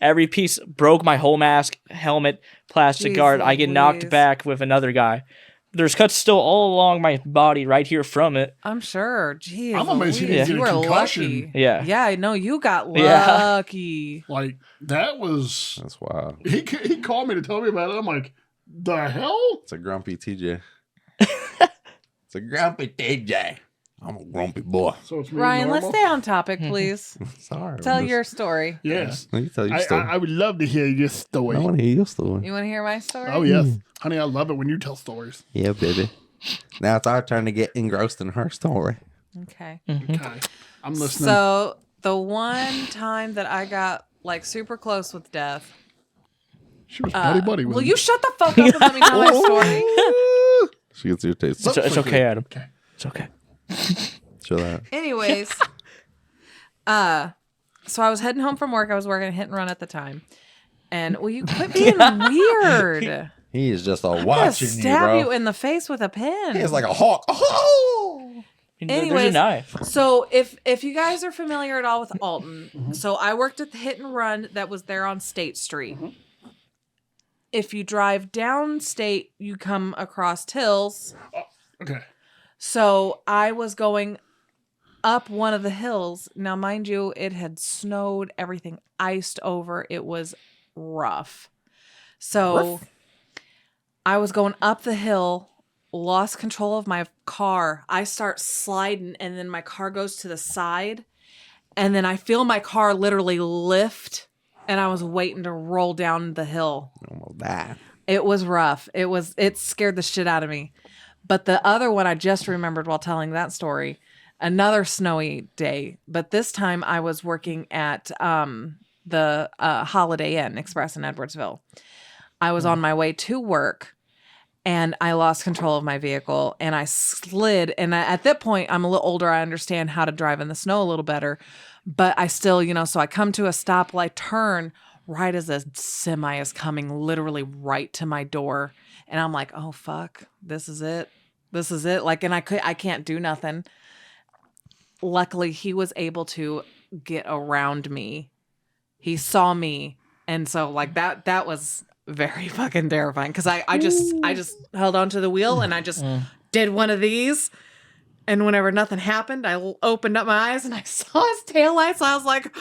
[SPEAKER 3] Every piece broke my whole mask, helmet, plastic
[SPEAKER 4] Jeez
[SPEAKER 3] guard. I get knocked
[SPEAKER 4] Louise.
[SPEAKER 3] back with another guy. There's cuts still all along my body right here from it.
[SPEAKER 4] I'm sure. Jeez.
[SPEAKER 2] I'm amazed he
[SPEAKER 4] Louise,
[SPEAKER 2] didn't get
[SPEAKER 4] you
[SPEAKER 2] a
[SPEAKER 4] were
[SPEAKER 2] concussion.
[SPEAKER 4] lucky.
[SPEAKER 3] Yeah.
[SPEAKER 4] Yeah, I know you got
[SPEAKER 3] Yeah.
[SPEAKER 4] lucky.
[SPEAKER 2] Like that was.
[SPEAKER 1] That's wild.
[SPEAKER 2] He called me to tell me about it. I'm like, the hell?
[SPEAKER 1] It's a grumpy TJ. It's a grumpy TJ. I'm a grumpy boy.
[SPEAKER 2] So it's me
[SPEAKER 4] Ryan,
[SPEAKER 2] normal?
[SPEAKER 4] let's stay on topic, please.
[SPEAKER 1] Sorry.
[SPEAKER 4] Tell
[SPEAKER 1] I'm
[SPEAKER 4] your story.
[SPEAKER 2] Yes.
[SPEAKER 1] You tell your
[SPEAKER 2] I
[SPEAKER 1] story.
[SPEAKER 2] would love to hear your story.
[SPEAKER 1] I want to hear your story.
[SPEAKER 4] You want to hear my story?
[SPEAKER 2] Oh yes, honey, I love it when you tell stories.
[SPEAKER 1] Yeah, baby. Now it's our turn to get engrossed in her story.
[SPEAKER 4] Okay.
[SPEAKER 2] Okay, I'm listening.
[SPEAKER 4] So the one time that I got like super close with death.
[SPEAKER 2] she was buddy with
[SPEAKER 4] Will
[SPEAKER 2] him.
[SPEAKER 4] you shut the fuck up and let me tell my story?
[SPEAKER 1] She gets irritated.
[SPEAKER 3] It's okay, Adam.
[SPEAKER 2] Okay.
[SPEAKER 3] It's okay.
[SPEAKER 1] Chill out.
[SPEAKER 4] Anyways, so I was heading home from work. I was working a hit and run at the time. And will you quit being weird?
[SPEAKER 1] He is just all
[SPEAKER 4] I'm gonna
[SPEAKER 1] watching you,
[SPEAKER 4] stab
[SPEAKER 1] bro.
[SPEAKER 4] you in the face with a pin.
[SPEAKER 1] He is like a hawk. Oh!
[SPEAKER 3] There's
[SPEAKER 4] Anyways,
[SPEAKER 3] a knife.
[SPEAKER 4] So if you guys are familiar at all with Alton, so I worked at the hit and run that was there on State Street. If you drive down State, you come across hills.
[SPEAKER 2] Okay.
[SPEAKER 4] So I was going up one of the hills. Now, mind you, it had snowed, everything iced over. It was rough. So I was going up the hill, lost control of my car. I start sliding, and then my car goes to the side. And then I feel my car literally lift, and I was waiting to roll down the hill.
[SPEAKER 1] Almost died.
[SPEAKER 4] It was rough. It scared the shit out of me. But the other one I just remembered while telling that story, another snowy day. But this time I was working at the Holiday Inn Express in Edwardsville. I was on my way to work and I lost control of my vehicle and I slid. And at that point, I'm a little older. I understand how to drive in the snow a little better. But I still, so I come to a stoplight, turn right as a semi is coming literally right to my door. And I'm like, oh, fuck, this is it. This is it. Like, and I can't do nothing. Luckily, he was able to get around me. He saw me. And so like that was very fucking terrifying. Cause I just held onto the wheel and I just did one of these. And whenever nothing happened, I opened up my eyes and I saw his taillights. So I was like,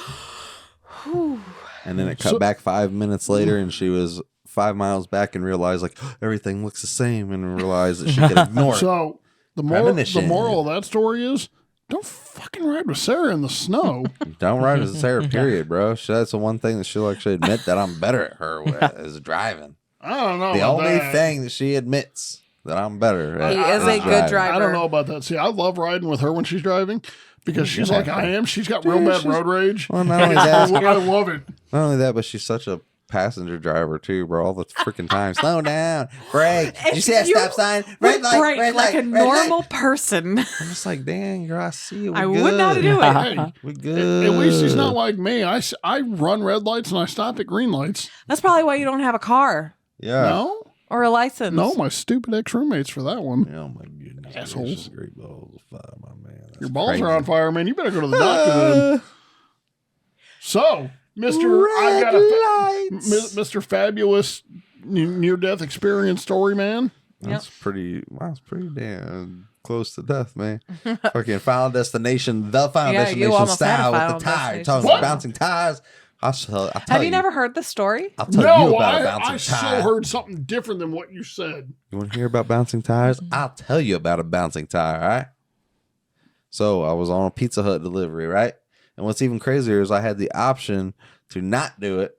[SPEAKER 4] whew.
[SPEAKER 1] And then it cut back 5 minutes later, and she was 5 miles back and realized like everything looks the same, and realized that she could ignore it.
[SPEAKER 2] So the moral of that story is don't fucking ride with Sarah in the snow.
[SPEAKER 1] Don't ride as a Sarah, period, bro. That's the one thing that she'll actually admit that I'm better at her with is driving.
[SPEAKER 2] I don't know.
[SPEAKER 1] The
[SPEAKER 2] about
[SPEAKER 1] only
[SPEAKER 2] that.
[SPEAKER 1] thing that she admits that I'm better at
[SPEAKER 4] He is a good driver.
[SPEAKER 2] I don't know about that. See, I love riding with her when she's driving because she's like I am. She's got real bad road rage.
[SPEAKER 1] Well, not only that,
[SPEAKER 2] I love it.
[SPEAKER 1] not only that, but she's such a passenger driver too, bro, all the freaking time. Slow down, brake. Did you see that stop sign? Red light,
[SPEAKER 4] brake
[SPEAKER 1] red
[SPEAKER 4] like
[SPEAKER 1] light,
[SPEAKER 4] a
[SPEAKER 1] red
[SPEAKER 4] normal
[SPEAKER 1] light.
[SPEAKER 4] person.
[SPEAKER 1] I'm just like, dang, girl, I see you.
[SPEAKER 4] I would not do it.
[SPEAKER 2] Hey,
[SPEAKER 1] We good.
[SPEAKER 2] at least he's not like me. I run red lights and I stop at green lights.
[SPEAKER 4] That's probably why you don't have a car
[SPEAKER 1] Yeah.
[SPEAKER 2] No,
[SPEAKER 4] or a license.
[SPEAKER 2] no, my stupid ex-roommates for that one.
[SPEAKER 1] Oh my goodness.
[SPEAKER 2] Assholes.
[SPEAKER 1] gracious, Great balls of fire, my man. That's
[SPEAKER 2] Your balls
[SPEAKER 1] crazy.
[SPEAKER 2] are on fire, man. You better go to the doctor then. So, Mr. Fabulous near-death experience story, man.
[SPEAKER 1] That's pretty damn close to death, man. Fucking Final Destination, the Final
[SPEAKER 4] Yeah, you
[SPEAKER 1] Destination
[SPEAKER 4] almost had a
[SPEAKER 1] style with
[SPEAKER 4] Final
[SPEAKER 1] the tire.
[SPEAKER 4] Destination.
[SPEAKER 1] Talking
[SPEAKER 2] What?
[SPEAKER 1] about bouncing tires. I'll tell
[SPEAKER 4] Have you never heard the story?
[SPEAKER 1] I'll tell you
[SPEAKER 2] No,
[SPEAKER 1] about a
[SPEAKER 2] I
[SPEAKER 1] bouncing
[SPEAKER 2] so
[SPEAKER 1] tire.
[SPEAKER 2] heard something different than what you said.
[SPEAKER 1] You want to hear about bouncing tires? I'll tell you about a bouncing tire, all right? So I was on a Pizza Hut delivery, right? And what's even crazier is I had the option to not do it,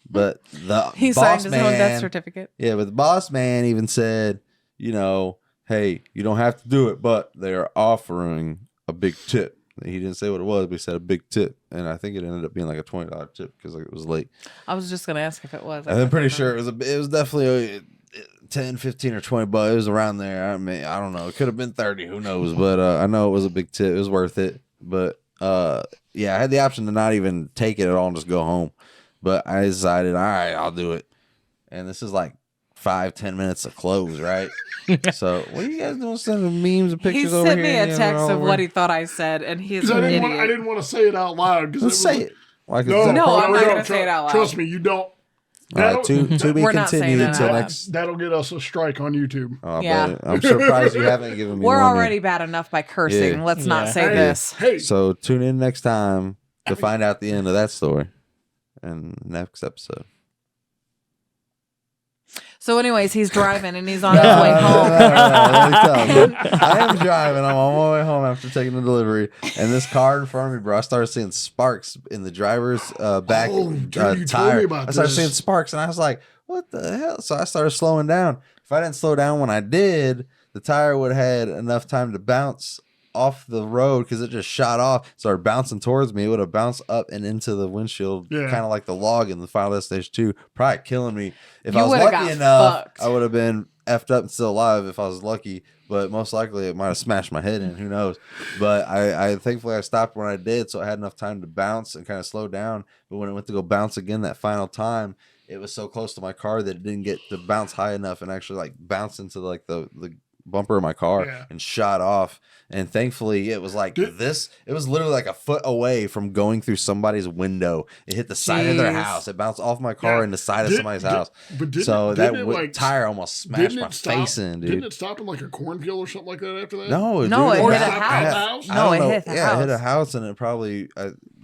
[SPEAKER 1] but the
[SPEAKER 4] He
[SPEAKER 1] boss
[SPEAKER 4] signed his own death
[SPEAKER 1] man,
[SPEAKER 4] certificate.
[SPEAKER 1] yeah, but the boss man even said, you know, hey, you don't have to do it, but they're offering a big tip. He didn't say what it was, but he said a big tip, and I think it ended up being like a $20 tip because it was late.
[SPEAKER 4] I was just gonna ask if it was.
[SPEAKER 1] I'm pretty sure it was definitely a 10, 15, or 20 bucks. It was around there. I mean, I don't know. It could have been 30. Who knows? But I know it was a big tip. It was worth it. But yeah, I had the option to not even take it at all and just go home. But I decided, all right, I'll do it. And this is like 5-10 minutes to close, right? So what are you guys doing? Sending memes and pictures
[SPEAKER 4] He
[SPEAKER 1] over
[SPEAKER 4] sent
[SPEAKER 1] here?
[SPEAKER 4] me a
[SPEAKER 1] and
[SPEAKER 4] text
[SPEAKER 1] all
[SPEAKER 4] of
[SPEAKER 1] over?
[SPEAKER 4] what he thought I said, and he's
[SPEAKER 2] Because
[SPEAKER 4] an
[SPEAKER 2] I
[SPEAKER 4] idiot.
[SPEAKER 2] didn't want to say it out loud.
[SPEAKER 1] Let's say it. Like
[SPEAKER 2] No,
[SPEAKER 1] it's
[SPEAKER 4] No, I'm not
[SPEAKER 2] no,
[SPEAKER 4] gonna say it out loud.
[SPEAKER 2] Trust me, you don't.
[SPEAKER 1] all right, to be
[SPEAKER 4] We're not saying
[SPEAKER 1] continued
[SPEAKER 4] that
[SPEAKER 1] until
[SPEAKER 4] out loud.
[SPEAKER 1] next.
[SPEAKER 2] That'll get us a strike on YouTube.
[SPEAKER 1] Oh,
[SPEAKER 4] Yeah.
[SPEAKER 1] yeah. I'm surprised you haven't given me
[SPEAKER 4] We're
[SPEAKER 1] one
[SPEAKER 4] already
[SPEAKER 1] yet.
[SPEAKER 4] bad enough by cursing.
[SPEAKER 1] Yeah.
[SPEAKER 4] Let's not
[SPEAKER 3] Yeah.
[SPEAKER 4] say
[SPEAKER 2] Hey,
[SPEAKER 4] this.
[SPEAKER 2] Hey,
[SPEAKER 1] So tune in next time to find out the end of that story in the next episode.
[SPEAKER 4] So, anyways, he's driving and he's on his way home.
[SPEAKER 1] Let me tell you. I am driving. I'm on my way home after taking the delivery, and this car in front of me, bro, I started seeing sparks in the driver's back
[SPEAKER 2] Oh, dude, you told
[SPEAKER 1] tire.
[SPEAKER 2] me about
[SPEAKER 1] I started
[SPEAKER 2] this.
[SPEAKER 1] seeing sparks, and I was like, "What the hell?" So I started slowing down. If I didn't slow down when I did, the tire would have had enough time to bounce off the road because it just shot off, started bouncing towards me. It would have bounced up and into the windshield,
[SPEAKER 2] Yeah.
[SPEAKER 1] kind of like the log in the Final Destination 2, probably killing me. If
[SPEAKER 4] You
[SPEAKER 1] I was
[SPEAKER 4] would've
[SPEAKER 1] lucky
[SPEAKER 4] got
[SPEAKER 1] enough,
[SPEAKER 4] fucked.
[SPEAKER 1] I would have been effed up and still alive if I was lucky. But most likely, it might have smashed my head in. Who knows? But I thankfully I stopped when I did, so I had enough time to bounce and kind of slow down. But when it went to go bounce again that final time, it was so close to my car that it didn't get to bounce high enough and actually like bounce into like the bumper of my car
[SPEAKER 2] Yeah.
[SPEAKER 1] and shot off. And thankfully it was like this. It was literally like a foot away from going through somebody's window. It hit the side of their
[SPEAKER 4] Jeez.
[SPEAKER 1] house. It bounced off my car
[SPEAKER 2] Yeah.
[SPEAKER 1] and the side of somebody's house.
[SPEAKER 2] But didn't,
[SPEAKER 1] So
[SPEAKER 2] didn't
[SPEAKER 1] that
[SPEAKER 2] it, like,
[SPEAKER 1] tire almost smashed my face in, dude.
[SPEAKER 2] Didn't it stop in like a cornfield or something like that after that?
[SPEAKER 1] No,
[SPEAKER 4] No,
[SPEAKER 1] dude,
[SPEAKER 4] it
[SPEAKER 2] Or
[SPEAKER 4] hit a
[SPEAKER 2] stopped
[SPEAKER 4] house.
[SPEAKER 2] at the house?
[SPEAKER 1] I
[SPEAKER 4] No,
[SPEAKER 1] don't
[SPEAKER 4] it
[SPEAKER 1] know.
[SPEAKER 4] hit the
[SPEAKER 1] Yeah, it hit a
[SPEAKER 4] house.
[SPEAKER 1] house, and it probably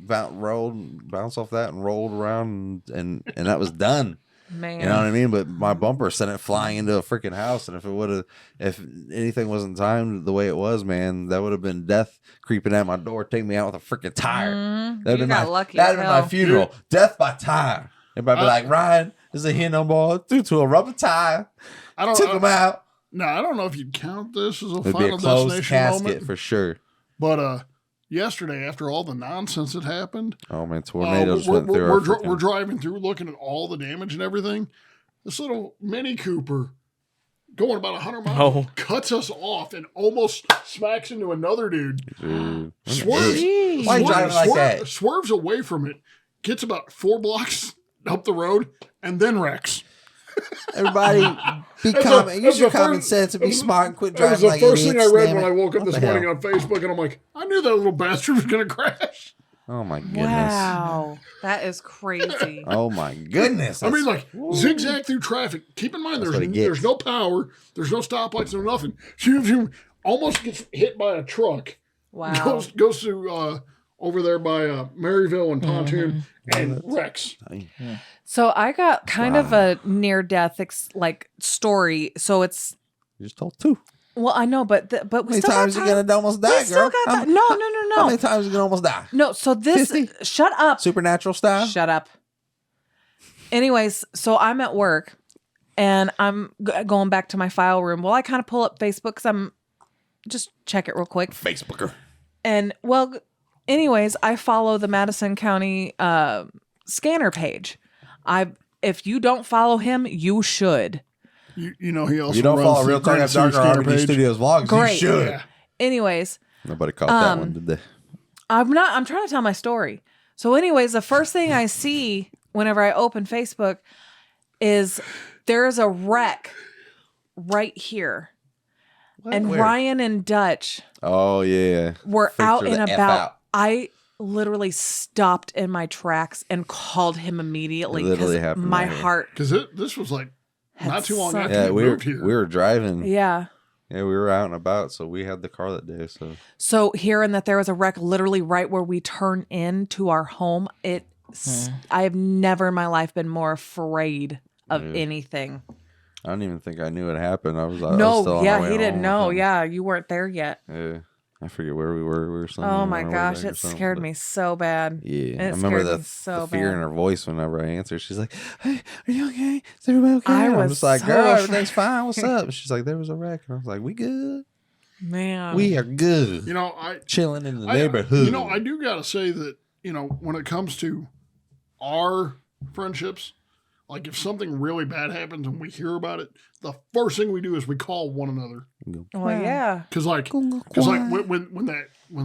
[SPEAKER 1] bounced off that and rolled around, and that was done.
[SPEAKER 4] Man.
[SPEAKER 1] You know what I mean? But my bumper sent it flying into a freaking house, and if anything wasn't timed the way it was, man, that would have been death creeping at my door, taking me out with a freaking tire. That'd
[SPEAKER 4] You
[SPEAKER 1] been
[SPEAKER 4] got
[SPEAKER 1] my,
[SPEAKER 4] lucky
[SPEAKER 1] That'd
[SPEAKER 4] as
[SPEAKER 1] been my
[SPEAKER 4] hell.
[SPEAKER 1] funeral. Death by tire. Everybody be like, Ryan, this is a here no more. Due to a rubber tire,
[SPEAKER 2] I don't
[SPEAKER 1] took him out.
[SPEAKER 2] No, I don't know if you'd count this as a
[SPEAKER 1] It'd be a
[SPEAKER 2] Final
[SPEAKER 1] closed
[SPEAKER 2] Destination
[SPEAKER 1] casket
[SPEAKER 2] moment.
[SPEAKER 1] for sure.
[SPEAKER 2] But yesterday, after all the nonsense that happened,
[SPEAKER 1] Oh man, tornadoes went through
[SPEAKER 2] we're,
[SPEAKER 1] our
[SPEAKER 2] dri-
[SPEAKER 1] freaking-
[SPEAKER 2] we're driving through, looking at all the damage and everything. This little Mini Cooper, going about 100 miles, cuts us off and almost smacks into another dude.
[SPEAKER 1] Dude,
[SPEAKER 2] Swerves,
[SPEAKER 4] Jeez.
[SPEAKER 1] Why you driving like that?
[SPEAKER 2] Swerves away from it, gets about 4 blocks up the road, and then wrecks.
[SPEAKER 1] Everybody, use your common sense and be smart and quit
[SPEAKER 2] That was
[SPEAKER 1] driving
[SPEAKER 2] the
[SPEAKER 1] like
[SPEAKER 2] first thing I
[SPEAKER 1] idiots.
[SPEAKER 2] read
[SPEAKER 1] Damn
[SPEAKER 2] when
[SPEAKER 1] it.
[SPEAKER 2] I woke up
[SPEAKER 1] What
[SPEAKER 2] this
[SPEAKER 1] the
[SPEAKER 2] morning
[SPEAKER 1] hell?
[SPEAKER 2] on Facebook, and I'm like, I knew that little bastard was going to crash.
[SPEAKER 1] Oh my goodness.
[SPEAKER 4] Wow. That is crazy.
[SPEAKER 1] Oh my goodness.
[SPEAKER 2] I mean, like, zigzag through traffic. Keep in mind,
[SPEAKER 1] That's what it gets.
[SPEAKER 2] there's no power, there's no stoplights, no nothing. She almost gets hit by a truck.
[SPEAKER 4] Wow.
[SPEAKER 2] Goes to over there by Maryville and Pontoon and wrecks.
[SPEAKER 4] So I got kind of a near-death story. So it's
[SPEAKER 1] You just told 2.
[SPEAKER 4] well, I know, but we
[SPEAKER 1] How many
[SPEAKER 4] still got
[SPEAKER 1] times you
[SPEAKER 4] time.
[SPEAKER 1] gonna almost die,
[SPEAKER 4] We
[SPEAKER 1] girl?
[SPEAKER 4] still got time. No.
[SPEAKER 1] How many times you gonna almost die?
[SPEAKER 4] No, so this
[SPEAKER 1] 50?
[SPEAKER 4] shut up.
[SPEAKER 1] Supernatural style?
[SPEAKER 4] Shut up. Anyways, so I'm at work and I'm going back to my file room. Well, I kind of pull up Facebook because I'm just check it real quick.
[SPEAKER 1] Facebooker.
[SPEAKER 4] And well, anyways, I follow the Madison County scanner page. if you don't follow him, you should.
[SPEAKER 2] You know, he also
[SPEAKER 1] you don't
[SPEAKER 2] runs
[SPEAKER 1] follow
[SPEAKER 2] the
[SPEAKER 1] Real Talk
[SPEAKER 2] Greatest
[SPEAKER 1] After Dark or
[SPEAKER 2] Series
[SPEAKER 1] RBG
[SPEAKER 2] page.
[SPEAKER 1] Studios vlogs.
[SPEAKER 4] Great.
[SPEAKER 1] You should.
[SPEAKER 2] Yeah.
[SPEAKER 4] Anyways,
[SPEAKER 1] Nobody caught that one, did they?
[SPEAKER 4] I'm trying to tell my story. So anyways, the first thing I see whenever I open Facebook is there's a wreck right here. And
[SPEAKER 1] Where?
[SPEAKER 4] Ryan and Dutch
[SPEAKER 1] Oh yeah.
[SPEAKER 4] were
[SPEAKER 1] Freaked
[SPEAKER 4] out
[SPEAKER 1] her
[SPEAKER 4] and
[SPEAKER 1] the F
[SPEAKER 4] about.
[SPEAKER 1] out.
[SPEAKER 4] I literally stopped in my tracks and called him immediately
[SPEAKER 1] It literally
[SPEAKER 4] because
[SPEAKER 1] happened
[SPEAKER 4] my
[SPEAKER 1] right here.
[SPEAKER 4] heart
[SPEAKER 2] Because this was like
[SPEAKER 4] had
[SPEAKER 2] not too long
[SPEAKER 4] sunk.
[SPEAKER 2] after
[SPEAKER 1] Yeah,
[SPEAKER 2] you
[SPEAKER 1] we
[SPEAKER 2] moved here.
[SPEAKER 1] were driving.
[SPEAKER 4] Yeah.
[SPEAKER 1] Yeah, we were out and about, so we had the car that day.
[SPEAKER 4] So hearing that there was a wreck literally right where we turn into our home, I have never in my life been more afraid of anything.
[SPEAKER 1] I don't even think I knew it happened. I was still
[SPEAKER 4] No,
[SPEAKER 1] on
[SPEAKER 4] yeah,
[SPEAKER 1] our way
[SPEAKER 4] he didn't
[SPEAKER 1] home or
[SPEAKER 4] know.
[SPEAKER 1] something.
[SPEAKER 4] Yeah, you weren't there yet.
[SPEAKER 1] Yeah, I forget where we were. We were somewhere.
[SPEAKER 4] Oh
[SPEAKER 1] on
[SPEAKER 4] my
[SPEAKER 1] our way
[SPEAKER 4] gosh,
[SPEAKER 1] back or
[SPEAKER 4] it
[SPEAKER 1] something,
[SPEAKER 4] scared
[SPEAKER 1] but-
[SPEAKER 4] me so bad.
[SPEAKER 1] Yeah, I
[SPEAKER 4] It
[SPEAKER 1] remember
[SPEAKER 4] scared
[SPEAKER 1] the
[SPEAKER 4] me so
[SPEAKER 1] fear in
[SPEAKER 4] bad.
[SPEAKER 1] her voice whenever I answered. She's like, "Hey, are you okay? Is everybody okay?"
[SPEAKER 4] I
[SPEAKER 1] I'm
[SPEAKER 4] was
[SPEAKER 1] just like,
[SPEAKER 4] so
[SPEAKER 1] "Girl,
[SPEAKER 4] afraid.
[SPEAKER 1] everything's fine. What's up?" She's like, "There was a wreck," and I was like, "We good?
[SPEAKER 4] Man.
[SPEAKER 1] We are good.
[SPEAKER 2] You know, I
[SPEAKER 1] Chilling in the neighborhood."
[SPEAKER 2] You know, I do got to say that, you know, when it comes to our friendships, like if something really bad happens and we hear about it, the first thing we do is we call one another.
[SPEAKER 4] Well, yeah.
[SPEAKER 2] Because when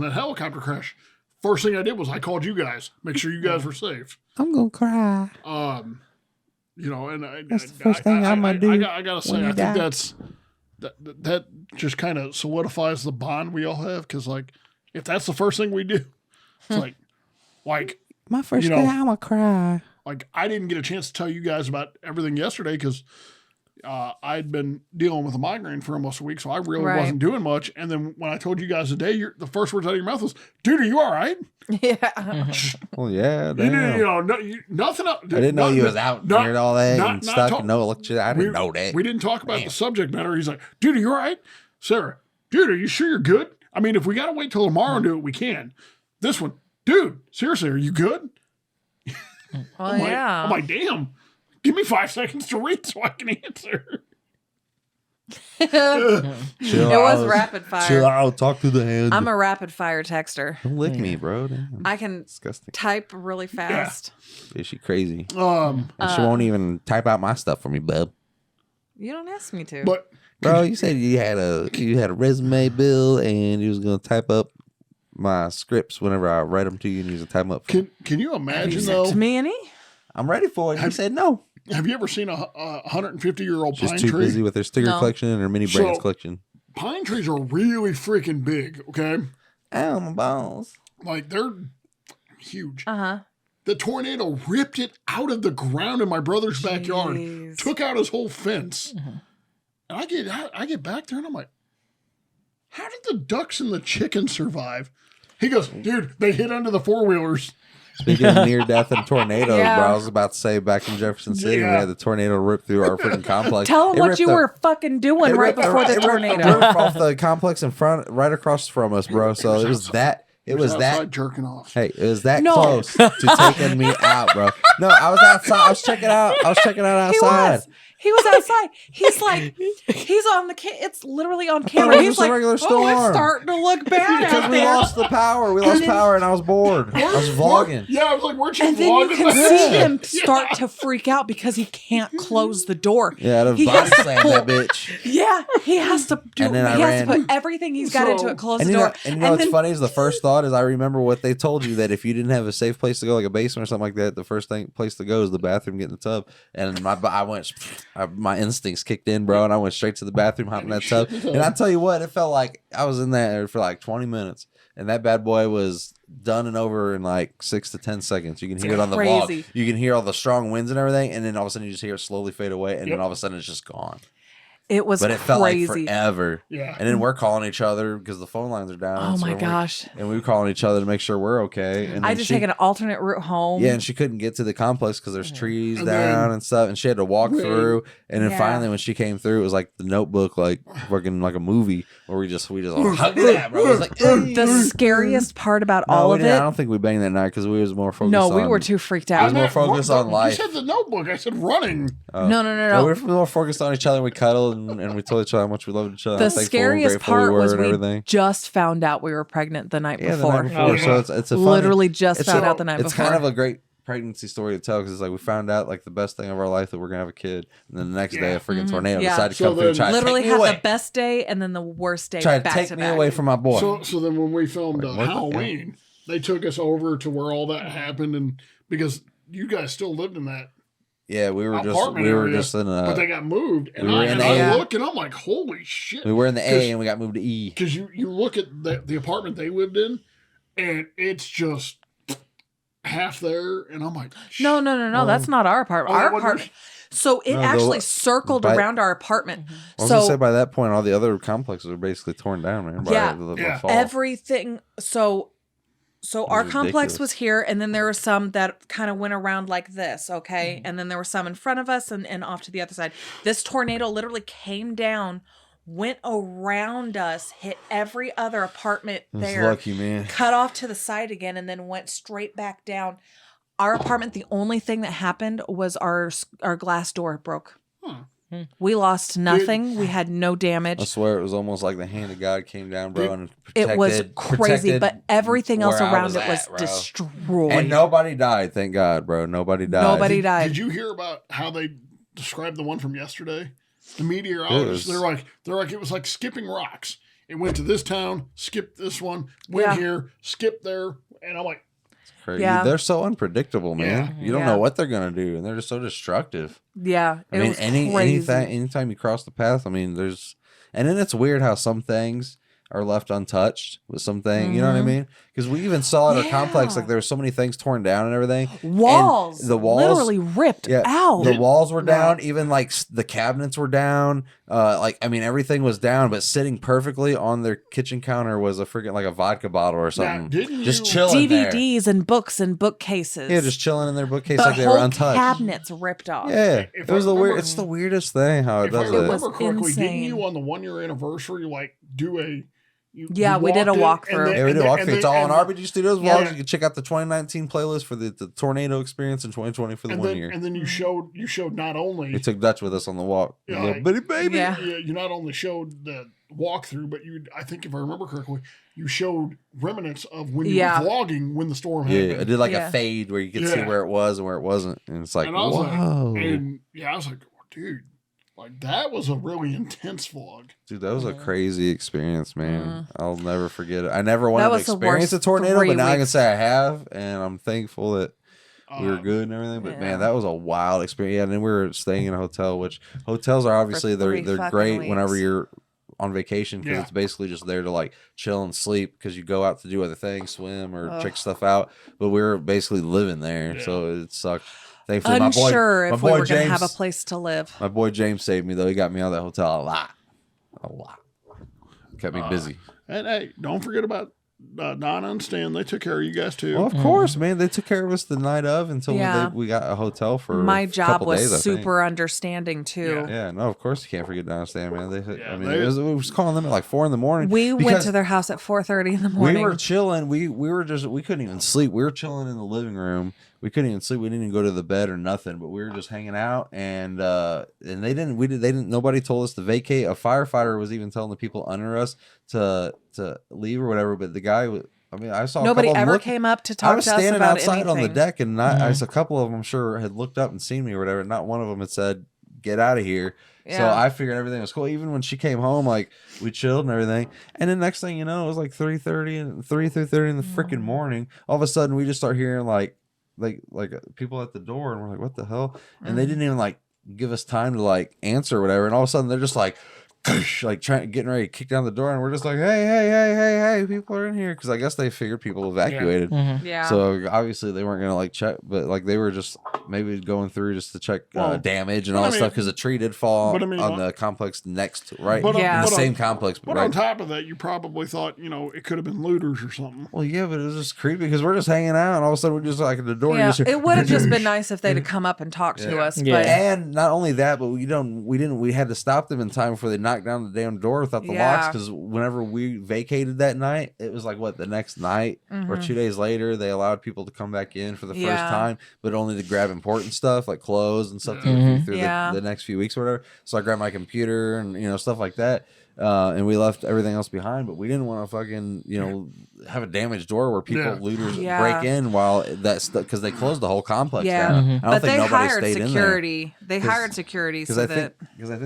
[SPEAKER 2] that helicopter crash, first thing I did was I called you guys, make sure you guys were safe.
[SPEAKER 1] I'm gonna cry.
[SPEAKER 2] You know, and
[SPEAKER 1] That's the first thing I'm gonna do
[SPEAKER 2] I gotta say,
[SPEAKER 1] when you
[SPEAKER 2] I think
[SPEAKER 1] die.
[SPEAKER 2] that just kind of solidifies the bond we all have. Because like, if that's the first thing we do, it's like
[SPEAKER 1] My first
[SPEAKER 2] you know,
[SPEAKER 1] day, I'm gonna cry.
[SPEAKER 2] like I didn't get a chance to tell you guys about everything yesterday because I'd been dealing with a migraine for almost a week, so I really
[SPEAKER 4] Right.
[SPEAKER 2] wasn't doing much. And then when I told you guys today, the first words out of your mouth was, "Dude, are you all right?"
[SPEAKER 4] Yeah.
[SPEAKER 1] Well, yeah,
[SPEAKER 2] You didn't,
[SPEAKER 1] damn.
[SPEAKER 2] you know, nothing else.
[SPEAKER 1] I didn't know you was out there all day and stuck and no electricity. I didn't know that.
[SPEAKER 2] We didn't talk about the subject matter. He's like, "Dude, are you all right?" Sarah, "Dude, are you sure you're good?" I mean, if we got to wait till tomorrow and do it, we can. This one, "Dude, seriously, are you good?"
[SPEAKER 4] Well, yeah.
[SPEAKER 2] I'm like, damn, give me 5 seconds to read so I can answer.
[SPEAKER 1] Chill
[SPEAKER 4] It was
[SPEAKER 1] out.
[SPEAKER 4] rapid fire.
[SPEAKER 1] Chill out. Talk to the hand.
[SPEAKER 4] I'm a rapid fire texter.
[SPEAKER 1] Don't lick me, bro. Damn.
[SPEAKER 4] I can
[SPEAKER 1] Disgusting.
[SPEAKER 4] type really fast.
[SPEAKER 1] Is she crazy?
[SPEAKER 2] Um,
[SPEAKER 1] And she won't even type out my stuff for me, bub.
[SPEAKER 4] You don't ask me to.
[SPEAKER 2] but
[SPEAKER 1] Bro, you said you had a resume, Bill, and you was gonna type up my scripts whenever I write them to you, and you was gonna type them up. For me.
[SPEAKER 2] can you
[SPEAKER 4] Have
[SPEAKER 2] imagine
[SPEAKER 4] you
[SPEAKER 2] though?
[SPEAKER 4] sent to me any?
[SPEAKER 1] I'm ready for it. You said no.
[SPEAKER 2] Have you ever seen a 150-year-old
[SPEAKER 1] She's
[SPEAKER 2] pine
[SPEAKER 1] too
[SPEAKER 2] tree?
[SPEAKER 1] busy with her sticker
[SPEAKER 4] No.
[SPEAKER 1] collection and her mini brands
[SPEAKER 2] So-
[SPEAKER 1] collection.
[SPEAKER 2] Pine trees are really freaking big. Okay,
[SPEAKER 1] Ow, my balls.
[SPEAKER 2] like they're huge.
[SPEAKER 4] Uh-huh.
[SPEAKER 2] The tornado ripped it out of the ground in my brother's backyard,
[SPEAKER 4] Jeez.
[SPEAKER 2] took out his whole fence. And I get back there and I'm like, how did the ducks and the chickens survive? He goes, dude, they hit under the four-wheelers.
[SPEAKER 1] Speaking of near death and tornadoes,
[SPEAKER 4] Yeah.
[SPEAKER 1] bro, I was about to say back in Jefferson City, we
[SPEAKER 2] Yeah.
[SPEAKER 1] had the tornado rip through our freaking complex.
[SPEAKER 4] Tell them
[SPEAKER 1] It
[SPEAKER 4] what
[SPEAKER 1] ripped
[SPEAKER 4] you
[SPEAKER 1] the-
[SPEAKER 4] were fucking doing
[SPEAKER 1] it
[SPEAKER 4] right
[SPEAKER 1] ripped
[SPEAKER 4] before the
[SPEAKER 1] it ripped
[SPEAKER 4] tornado.
[SPEAKER 1] roof off the complex in front, right across from us, bro. So it was that. It was that.
[SPEAKER 2] Outside jerking off.
[SPEAKER 1] Hey, it was that
[SPEAKER 4] No.
[SPEAKER 1] close to taking me out, bro. No, I was outside. I was checking out outside.
[SPEAKER 4] He was outside. He's like, he's on the it's literally on
[SPEAKER 1] thought
[SPEAKER 4] camera.
[SPEAKER 1] it was
[SPEAKER 4] He's
[SPEAKER 1] just a
[SPEAKER 4] like,
[SPEAKER 1] regular
[SPEAKER 4] oh, it's
[SPEAKER 1] storm."
[SPEAKER 4] starting to look bad
[SPEAKER 1] Because
[SPEAKER 4] out
[SPEAKER 1] we
[SPEAKER 4] there.
[SPEAKER 1] lost the power. We lost power, and I was bored. I was vlogging.
[SPEAKER 2] Yeah, I was like, weren't you
[SPEAKER 4] And then you
[SPEAKER 2] vlogging?
[SPEAKER 4] can see him start to freak out because he can't close the door.
[SPEAKER 1] Yeah, the
[SPEAKER 4] He
[SPEAKER 1] body
[SPEAKER 4] has to
[SPEAKER 1] slammed
[SPEAKER 4] pull-
[SPEAKER 1] that bitch.
[SPEAKER 4] Yeah, he has to do.
[SPEAKER 1] And then I
[SPEAKER 4] he has
[SPEAKER 1] ran.
[SPEAKER 4] to put everything he's got
[SPEAKER 2] So-
[SPEAKER 4] into it, close
[SPEAKER 1] And
[SPEAKER 4] the
[SPEAKER 1] you
[SPEAKER 4] door.
[SPEAKER 1] know, and you know what's
[SPEAKER 4] then-
[SPEAKER 1] funny is the first thought is I remember what they told you that if you didn't have a safe place to go, like a basement or something like that, the first place to go is the bathroom, get in the tub. And my instincts kicked in, bro, and I went straight to the bathroom, hopped in that tub. And I tell you what, it felt like I was in there for like 20 minutes, and that bad boy was done and over in like 6 to 10 seconds. You can hear it on the
[SPEAKER 4] crazy.
[SPEAKER 1] vlog. You can hear all the strong winds and everything, and then all of a sudden you just hear it slowly fade away, and then all of a sudden it's just gone.
[SPEAKER 4] It was
[SPEAKER 1] But it felt like
[SPEAKER 4] crazy.
[SPEAKER 1] forever.
[SPEAKER 2] Yeah.
[SPEAKER 1] And then we're calling each other because the phone lines are down.
[SPEAKER 4] Oh
[SPEAKER 1] so
[SPEAKER 4] my
[SPEAKER 1] we're-
[SPEAKER 4] gosh.
[SPEAKER 1] And we were calling each other to make sure we're okay. And
[SPEAKER 4] I
[SPEAKER 1] then
[SPEAKER 4] just
[SPEAKER 1] she,
[SPEAKER 4] take an alternate route home.
[SPEAKER 1] yeah, and she couldn't get to the complex because there's trees
[SPEAKER 2] And
[SPEAKER 1] down
[SPEAKER 2] then-
[SPEAKER 1] and stuff, and she had to walk through. And then
[SPEAKER 4] Yeah.
[SPEAKER 1] finally, when she came through, it was like the Notebook, like working like a movie where we just all hugged that, bro. It was like
[SPEAKER 4] The scariest part about all of
[SPEAKER 1] I
[SPEAKER 4] it.
[SPEAKER 1] don't think we banged that night because we was more focused.
[SPEAKER 4] No, we
[SPEAKER 1] on,
[SPEAKER 4] were too freaked
[SPEAKER 1] I
[SPEAKER 4] out.
[SPEAKER 1] was more focused on life.
[SPEAKER 2] You said the Notebook. I said running.
[SPEAKER 4] No.
[SPEAKER 1] We were more focused on each other. We cuddled and we told each other how much we loved each other.
[SPEAKER 4] The
[SPEAKER 1] how thankful and
[SPEAKER 4] scariest
[SPEAKER 1] grateful
[SPEAKER 4] part
[SPEAKER 1] we were
[SPEAKER 4] was
[SPEAKER 1] and
[SPEAKER 4] we
[SPEAKER 1] everything.
[SPEAKER 4] just found out we were pregnant the night
[SPEAKER 1] Yeah, the
[SPEAKER 4] before.
[SPEAKER 1] night before.
[SPEAKER 3] Oh,
[SPEAKER 1] So
[SPEAKER 3] yeah.
[SPEAKER 1] it's a funny,
[SPEAKER 4] Literally just
[SPEAKER 1] it's
[SPEAKER 4] found
[SPEAKER 1] a-
[SPEAKER 4] out the night
[SPEAKER 1] it's
[SPEAKER 4] before.
[SPEAKER 1] kind of a great pregnancy story to tell because it's like we found out like the best thing of our life that we're gonna have a kid, and then the next day a freaking tornado decided to come through and try
[SPEAKER 4] literally
[SPEAKER 1] to take me away.
[SPEAKER 4] the best day and then the worst day.
[SPEAKER 1] Try to take me away from my boy.
[SPEAKER 2] So then when we filmed Halloween, they took us over to where all that happened, and because you guys still lived in that.
[SPEAKER 1] Yeah, we were just in a.
[SPEAKER 2] But they got moved, and I look and I'm like, holy shit!
[SPEAKER 1] We were in the A and we got moved to E.
[SPEAKER 2] Because you look at the apartment they lived in, and it's just half there, and I'm like,
[SPEAKER 4] no, that's not our apartment. Our apartment. So it actually circled around our apartment.
[SPEAKER 1] I was gonna say by that point, all the other complexes were basically torn down, man.
[SPEAKER 4] The fall. Everything. So our complex was here, and then there were some that kind of went around like this, okay? And then there were some in front of us and off to the other side. This tornado literally came down, went around us, hit every other apartment there.
[SPEAKER 1] Lucky, man.
[SPEAKER 4] Cut off to the side again, and then went straight back down. Our apartment, the only thing that happened was our glass door broke. We lost nothing. We had no damage.
[SPEAKER 1] I swear it was almost like the hand of God came down, bro, and protected.
[SPEAKER 4] It was crazy, but everything else around it was destroyed.
[SPEAKER 1] And nobody died, thank God, bro. Nobody died.
[SPEAKER 2] Did you hear about how they described the one from yesterday? The meteorologists, they're like it was like skipping rocks. It went to this town, skipped this one, went here, skipped there, and I'm like,
[SPEAKER 1] crazy. Yeah. They're so unpredictable, man. You don't know what they're gonna do, and they're just so destructive.
[SPEAKER 4] Yeah,
[SPEAKER 1] I mean, anytime you cross the path, I mean, and then it's weird how some things are left untouched with something. You know what I mean? Because we even saw at our complex, like there were so many things torn down and everything.
[SPEAKER 4] Walls,
[SPEAKER 1] and the walls
[SPEAKER 4] literally ripped out.
[SPEAKER 1] The walls were down. Even like the cabinets were down. Everything was down. But sitting perfectly on their kitchen counter was a freaking like a vodka bottle or something. Just chilling
[SPEAKER 4] DVDs and books and bookcases.
[SPEAKER 1] Yeah, just chilling in their bookcase like they were untouched.
[SPEAKER 4] Cabinets ripped off.
[SPEAKER 1] Yeah, it was it's the weirdest thing how it does it.
[SPEAKER 2] If I remember correctly, didn't you on the 1 year anniversary like do a
[SPEAKER 4] we did a walkthrough.
[SPEAKER 1] Yeah, we did a walkthrough. It's all on RBG Studios vlogs. You can check out the 2019 plaplaylist for the tornado experience in 2020 for the 1 year.
[SPEAKER 2] And then you showed not only
[SPEAKER 1] you took Dutch with us on the walk, little bitty baby.
[SPEAKER 2] Yeah, you not only showed the walkthrough, but I think if I remember correctly, you showed remnants of when you were vlogging when the storm happened.
[SPEAKER 1] Yeah, I did like a fade where you could see where it was and where it wasn't, and it's like, whoa.
[SPEAKER 2] I was like, dude. Like, that was a really intense vlog.
[SPEAKER 1] Dude, that was a crazy experience, man. I'll never forget it. I never wanted to experience a tornado, but now I can say I have, and I'm thankful that we were good and everything. But, man, that was a wild experience. Yeah, and then we were staying in a hotel, which hotels are obviously, they're great whenever you're on vacation because it's basically just there to, like, chill and sleep because you go out to do other things, swim or check stuff out. But we were basically living there, so it sucked. Thankfully,
[SPEAKER 4] unsure
[SPEAKER 1] if
[SPEAKER 4] we were going to have a place to live.
[SPEAKER 1] My boy James saved me, though. He got me out of that hotel a lot. Kept me busy.
[SPEAKER 2] And hey, don't forget about Donna and Stan. They took care of you guys, too.
[SPEAKER 1] Well, of course, man. They took care of us the night of until we got a hotel for
[SPEAKER 4] my
[SPEAKER 1] a
[SPEAKER 4] job
[SPEAKER 1] couple
[SPEAKER 4] was
[SPEAKER 1] days,
[SPEAKER 4] super understanding, too.
[SPEAKER 1] Yeah, no, of course you can't forget Donna and Stan, man. It was calling them at like 4 a.m.
[SPEAKER 4] We went to their house at 4:30 in the morning.
[SPEAKER 1] We were chilling. We couldn't even sleep. We were chilling in the living room. We couldn't even sleep. We didn't even go to the bed or nothing. But we were just hanging out, and they didn't. Nobody told us to vacate. A firefighter was even telling the people under us to leave or whatever. But the guy, I saw
[SPEAKER 4] nobody ever came up to talk to us about anything.
[SPEAKER 1] I was standing outside on the deck, and a couple of them, I'm sure, had looked up and seen me or whatever. Not one of them had said, "Get out of here." Yeah. So I figured everything was cool. Even when she came home, like we chilled and everything. And then next thing you know, it was like 3:30 in the freaking morning. All of a sudden, we just start hearing like people at the door, and we're like, what the hell? And they didn't even like give us time to like answer or whatever. And all of a sudden they're just like getting ready to kick down the door, and we're just like, hey, people are in here, because I guess they figured people evacuated. So obviously they weren't gonna like check, but like they were just maybe going through just to check damage and all that stuff, because a tree did fall on the complex next to the same complex.
[SPEAKER 2] But on top of that, you probably thought it could have been looters or something.
[SPEAKER 1] Well, yeah, but it was just creepy because we're just hanging out, and all of a sudden we're just like at the door.
[SPEAKER 4] Yeah, it would have just been nice if they'd have come up and talked to us.
[SPEAKER 1] But and not only that, but we had to stop them in time before they knocked down the damn door without the locks, because whenever we vacated that night, it was like the next night or 2 days later, they allowed people to come back in for the first time, but only to grab important stuff like clothes and stuff through the next few weeks or whatever. So I grabbed my computer and stuff like that. and we left everything else behind, but we didn't want to fucking, have a damaged door where looters break in while that's because they closed the whole complex down.
[SPEAKER 4] Mm-hmm.
[SPEAKER 1] I don't think nobody stayed
[SPEAKER 4] security.
[SPEAKER 1] in
[SPEAKER 4] They
[SPEAKER 1] there.
[SPEAKER 4] hired security
[SPEAKER 1] because I think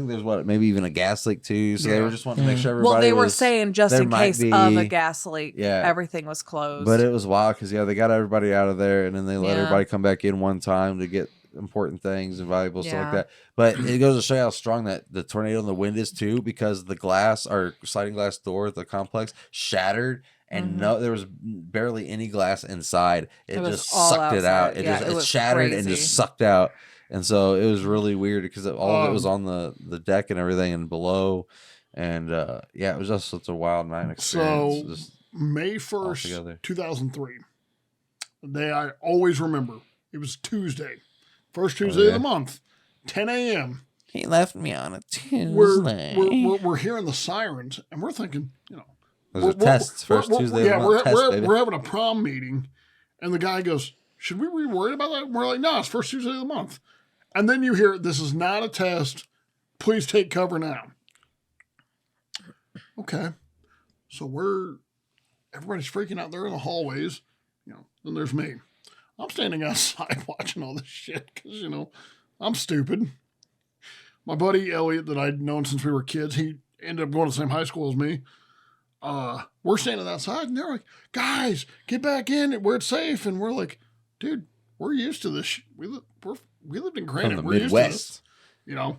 [SPEAKER 1] there's maybe even a gas leak too. So they were just wanting to make sure everybody.
[SPEAKER 4] Well, they were saying just in case of a gas leak,
[SPEAKER 1] yeah,
[SPEAKER 4] everything was closed.
[SPEAKER 1] But it was wild because they got everybody out of there, and then they let everybody come back in one time to get important things and valuable stuff like that. But it goes to show you how strong that the tornado and the wind is too, because the glass, our sliding glass door at the complex, shattered, and there was barely any glass inside. It just sucked it out. It shattered and just sucked out. And so it was really weird because all of it was on the deck and everything and below. And it was just such a wild night experience.
[SPEAKER 2] So May 1st, 2003. The day I always remember. It was Tuesday. First Tuesday of the month, 10 a.m.
[SPEAKER 1] He left me on a Tuesday.
[SPEAKER 2] We're hearing the sirens, and we're thinking,
[SPEAKER 1] those are tests. First Tuesday of the month.
[SPEAKER 2] We're having a prom meeting, and the guy goes, should we be worried about that? And we're like, no, it's first Tuesday of the month. And then you hear, this is not a test. Please take cover now. Okay. So everybody's freaking out there in the hallways. Then there's me. I'm standing outside watching all this shit because, I'm stupid. My buddy Elliot, that I'd known since we were kids, he ended up going to the same high school as me. We're standing outside, and they're like, guys, get back in where it's safe. And we're like, dude, we're used to this. We lived in Granite.
[SPEAKER 1] From the
[SPEAKER 2] we're
[SPEAKER 1] Midwest.
[SPEAKER 2] used to this,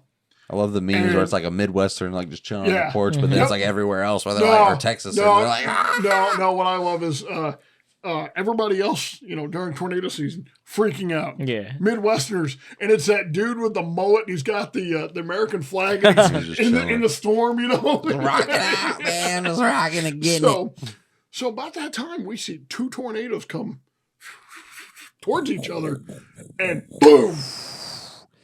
[SPEAKER 1] I love the memes where it's like a Midwestern, like just chilling on the porch, but then it's like everywhere else, where they're or Texas, and they're like,
[SPEAKER 2] No, what I love is everybody else, during tornado season, freaking out.
[SPEAKER 3] Yeah.
[SPEAKER 2] Midwesterners, and it's that dude with the mullet, and he's got the American flag in the storm,
[SPEAKER 1] Rocking out, man. Just rocking and getting it.
[SPEAKER 2] So about that time, we see two tornadoes come towards each other, and boom!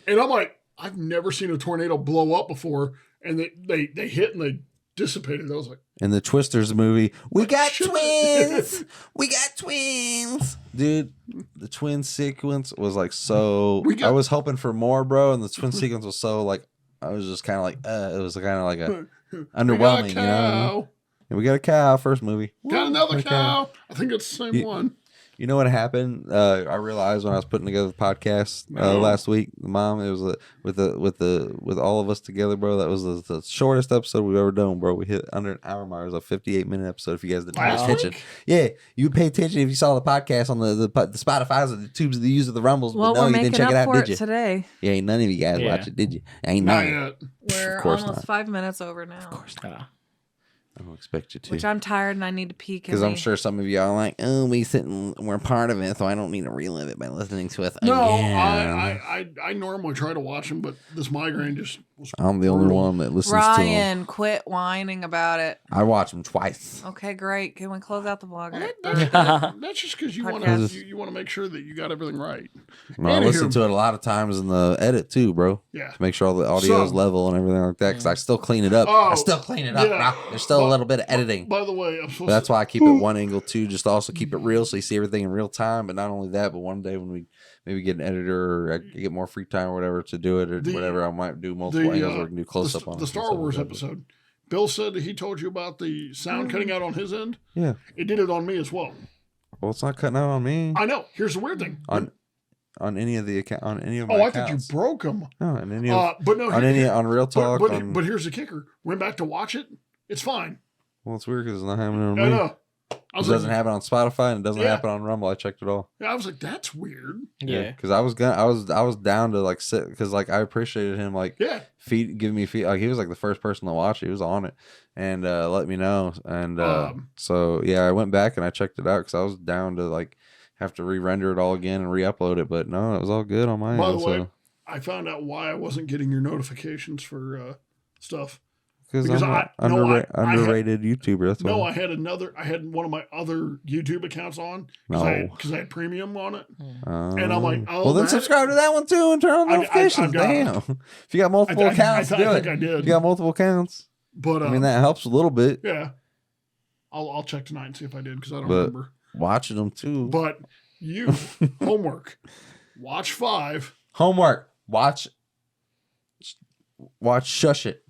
[SPEAKER 2] And I'm like, I've never seen a tornado blow up before, and they hit and they dissipated. I was like,
[SPEAKER 1] in the Twisters movie, we got twins. We got twins, dude. The twin sequence was like so. I was hoping for more, bro, and the twin sequence was so like. I was just kind of like, it was kind of like a underwhelming,
[SPEAKER 2] we got a cow.
[SPEAKER 1] And we got a cow. First movie,
[SPEAKER 2] got another cow. I think it's the same one.
[SPEAKER 1] You know what happened? I realized when I was putting together the podcast last week, Mom, it was with all of us together, bro. That was the shortest episode we've ever done, bro. We hit under an hour mark. It was a 58-minute episode. If you guys didn't pay attention, yeah, you would pay attention if you saw the podcast on the Spotify's and the tubes of the use of the Rumbles.
[SPEAKER 4] Well,
[SPEAKER 1] but no,
[SPEAKER 4] we're
[SPEAKER 1] you didn't check it out, did you?
[SPEAKER 4] Today.
[SPEAKER 1] Yeah, ain't none of you guys watch it, did you? Ain't
[SPEAKER 2] not
[SPEAKER 1] none.
[SPEAKER 2] Yet.
[SPEAKER 4] We're almost 5 minutes over now.
[SPEAKER 1] Of course not. I don't expect you to.
[SPEAKER 4] Which I'm tired and I need to pee.
[SPEAKER 1] Because I'm sure some of y'all are like, oh, we're part of it, so I don't need to relive it by listening to it
[SPEAKER 2] again.
[SPEAKER 1] No,
[SPEAKER 2] I normally try to watch them, but this migraine just was
[SPEAKER 1] I'm the only one that listens to them.
[SPEAKER 4] Ryan, quit whining about it.
[SPEAKER 1] I watch them twice.
[SPEAKER 4] Okay, great. Can we close out the vlog?
[SPEAKER 2] That's just because you want to make sure that you got everything right.
[SPEAKER 1] No, I listen to it a lot of times in the edit too, bro.
[SPEAKER 2] Yeah.
[SPEAKER 1] To make sure all the audio is level and everything like that, because I still clean it up. I still clean it up, bro. There's still a little bit of editing.
[SPEAKER 2] By the way,
[SPEAKER 1] that's why I keep it one angle too, just to also keep it real, so you see everything in real time. But not only that, but one day when we maybe get an editor or I get more free time or whatever to do it or whatever, I might do multiple angles or we can do close up on
[SPEAKER 2] the Star Wars episode. Bill said that he told you about the sound cutting out on his end.
[SPEAKER 1] Yeah,
[SPEAKER 2] it did it on me as well.
[SPEAKER 1] Well, it's not cutting out on me.
[SPEAKER 2] I know. Here's the weird thing.
[SPEAKER 1] On any of the account, on any of my accounts.
[SPEAKER 2] I thought you broke them.
[SPEAKER 1] No, on any of, on Real Talk.
[SPEAKER 2] But here's the kicker. Went back to watch it. It's fine.
[SPEAKER 1] Well, it's weird because it's not happening on me.
[SPEAKER 2] I know.
[SPEAKER 1] It doesn't happen on Spotify and it doesn't happen on Rumble. I checked it all.
[SPEAKER 2] Yeah, I was like, that's weird.
[SPEAKER 3] Yeah,
[SPEAKER 1] because I was down to like sit because like I appreciated him like giving me feed. Like he was like the first person to watch it. He was on it and let me know. And so yeah, I went back and I checked it out because I was down to like have to re-render it all again and re-upload it. But no, it was all good on my end.
[SPEAKER 2] By the way, I found out why I wasn't getting your notifications for stuff.
[SPEAKER 1] Because I'm underrated YouTuber. That's why.
[SPEAKER 2] No, I had one of my other YouTube accounts on because I had premium on it, and I'm like,
[SPEAKER 1] well, then subscribe to that one too and turn on notifications. Damn, if you got multiple accounts,
[SPEAKER 2] I think I did.
[SPEAKER 1] If you got multiple accounts,
[SPEAKER 2] but
[SPEAKER 1] I mean that helps a little bit.
[SPEAKER 2] Yeah, I'll check tonight and see if I did because I don't remember
[SPEAKER 1] watching them too.
[SPEAKER 2] But you homework, watch 5.
[SPEAKER 1] Homework, watch. Shush It.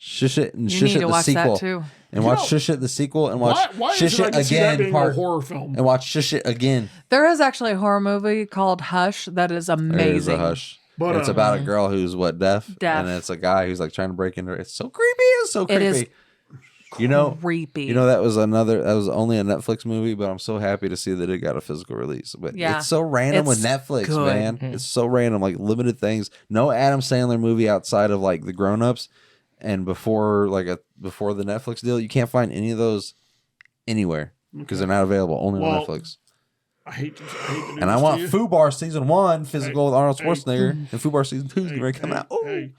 [SPEAKER 1] Shush It and
[SPEAKER 4] You
[SPEAKER 1] Shush
[SPEAKER 4] need
[SPEAKER 1] It
[SPEAKER 4] to
[SPEAKER 1] the
[SPEAKER 4] watch
[SPEAKER 1] sequel.
[SPEAKER 4] that too.
[SPEAKER 1] And watch Shush It the sequel and watch
[SPEAKER 2] why
[SPEAKER 1] Shush
[SPEAKER 2] is it I
[SPEAKER 1] It
[SPEAKER 2] can see that
[SPEAKER 1] again
[SPEAKER 2] being a horror film?
[SPEAKER 1] and watch Shush It again.
[SPEAKER 4] There is actually a horror movie called Hush that is amazing.
[SPEAKER 1] There is a Hush.
[SPEAKER 2] But,
[SPEAKER 1] it's about a girl who's deaf,
[SPEAKER 4] Deaf.
[SPEAKER 1] and it's a guy who's like trying to break into her. It's so creepy. It's so creepy.
[SPEAKER 4] It is creepy.
[SPEAKER 1] You know that was only a Netflix movie, but I'm so happy to see that it got a physical release. But
[SPEAKER 4] Yeah.
[SPEAKER 1] it's so random with
[SPEAKER 4] It's
[SPEAKER 1] Netflix,
[SPEAKER 4] good.
[SPEAKER 1] man. It's so random, like limited things. No Adam Sandler movie outside of like The Grown Ups, and before the Netflix deal, you can't find any of those anywhere because they're not available. Only on Netflix.
[SPEAKER 2] I hate to do
[SPEAKER 1] And I
[SPEAKER 2] this
[SPEAKER 1] want
[SPEAKER 2] to you.
[SPEAKER 1] Fubar season 1 physical with Arnold
[SPEAKER 2] Hey.
[SPEAKER 1] Schwarzenegger, and Fubar season 2 is going to come out. Oh,
[SPEAKER 2] Hey,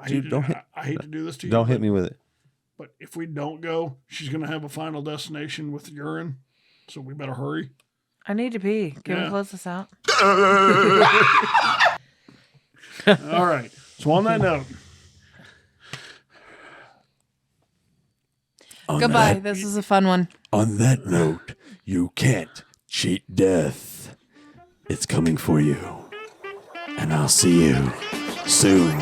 [SPEAKER 1] dude,
[SPEAKER 2] I hate to do this to you.
[SPEAKER 1] don't hit me with it.
[SPEAKER 2] But if we don't go, she's going to have a final destination with urine. So we better hurry.
[SPEAKER 4] I need to pee. Can
[SPEAKER 2] Yeah.
[SPEAKER 4] we close this out?
[SPEAKER 2] All right. So on that note,
[SPEAKER 4] Goodbye. This is a fun one.
[SPEAKER 5] On that note, you can't cheat death. It's coming for you. And I'll see you soon.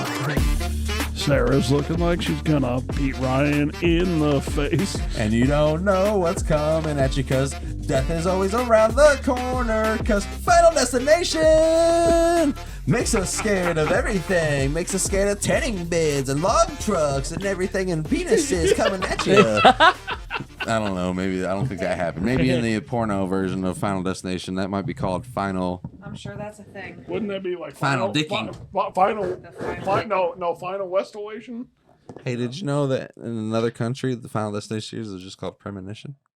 [SPEAKER 2] Sarah's looking like she's going to beat Ryan in the face.
[SPEAKER 1] And you don't know what's coming at you because death is always around the corner because Final Destination makes us scared of everything. Makes us scared of tanning beds and log trucks and everything and penises coming at you. I don't know. Maybe I don't think that happened. Maybe in the porno version of Final Destination, that might be called Final.
[SPEAKER 4] I'm sure that's a thing.
[SPEAKER 2] Wouldn't that be like
[SPEAKER 1] Final dicking.
[SPEAKER 2] Final Westallation?
[SPEAKER 1] Hey, did you know that in another country, the Final Destination series is just called Premonition?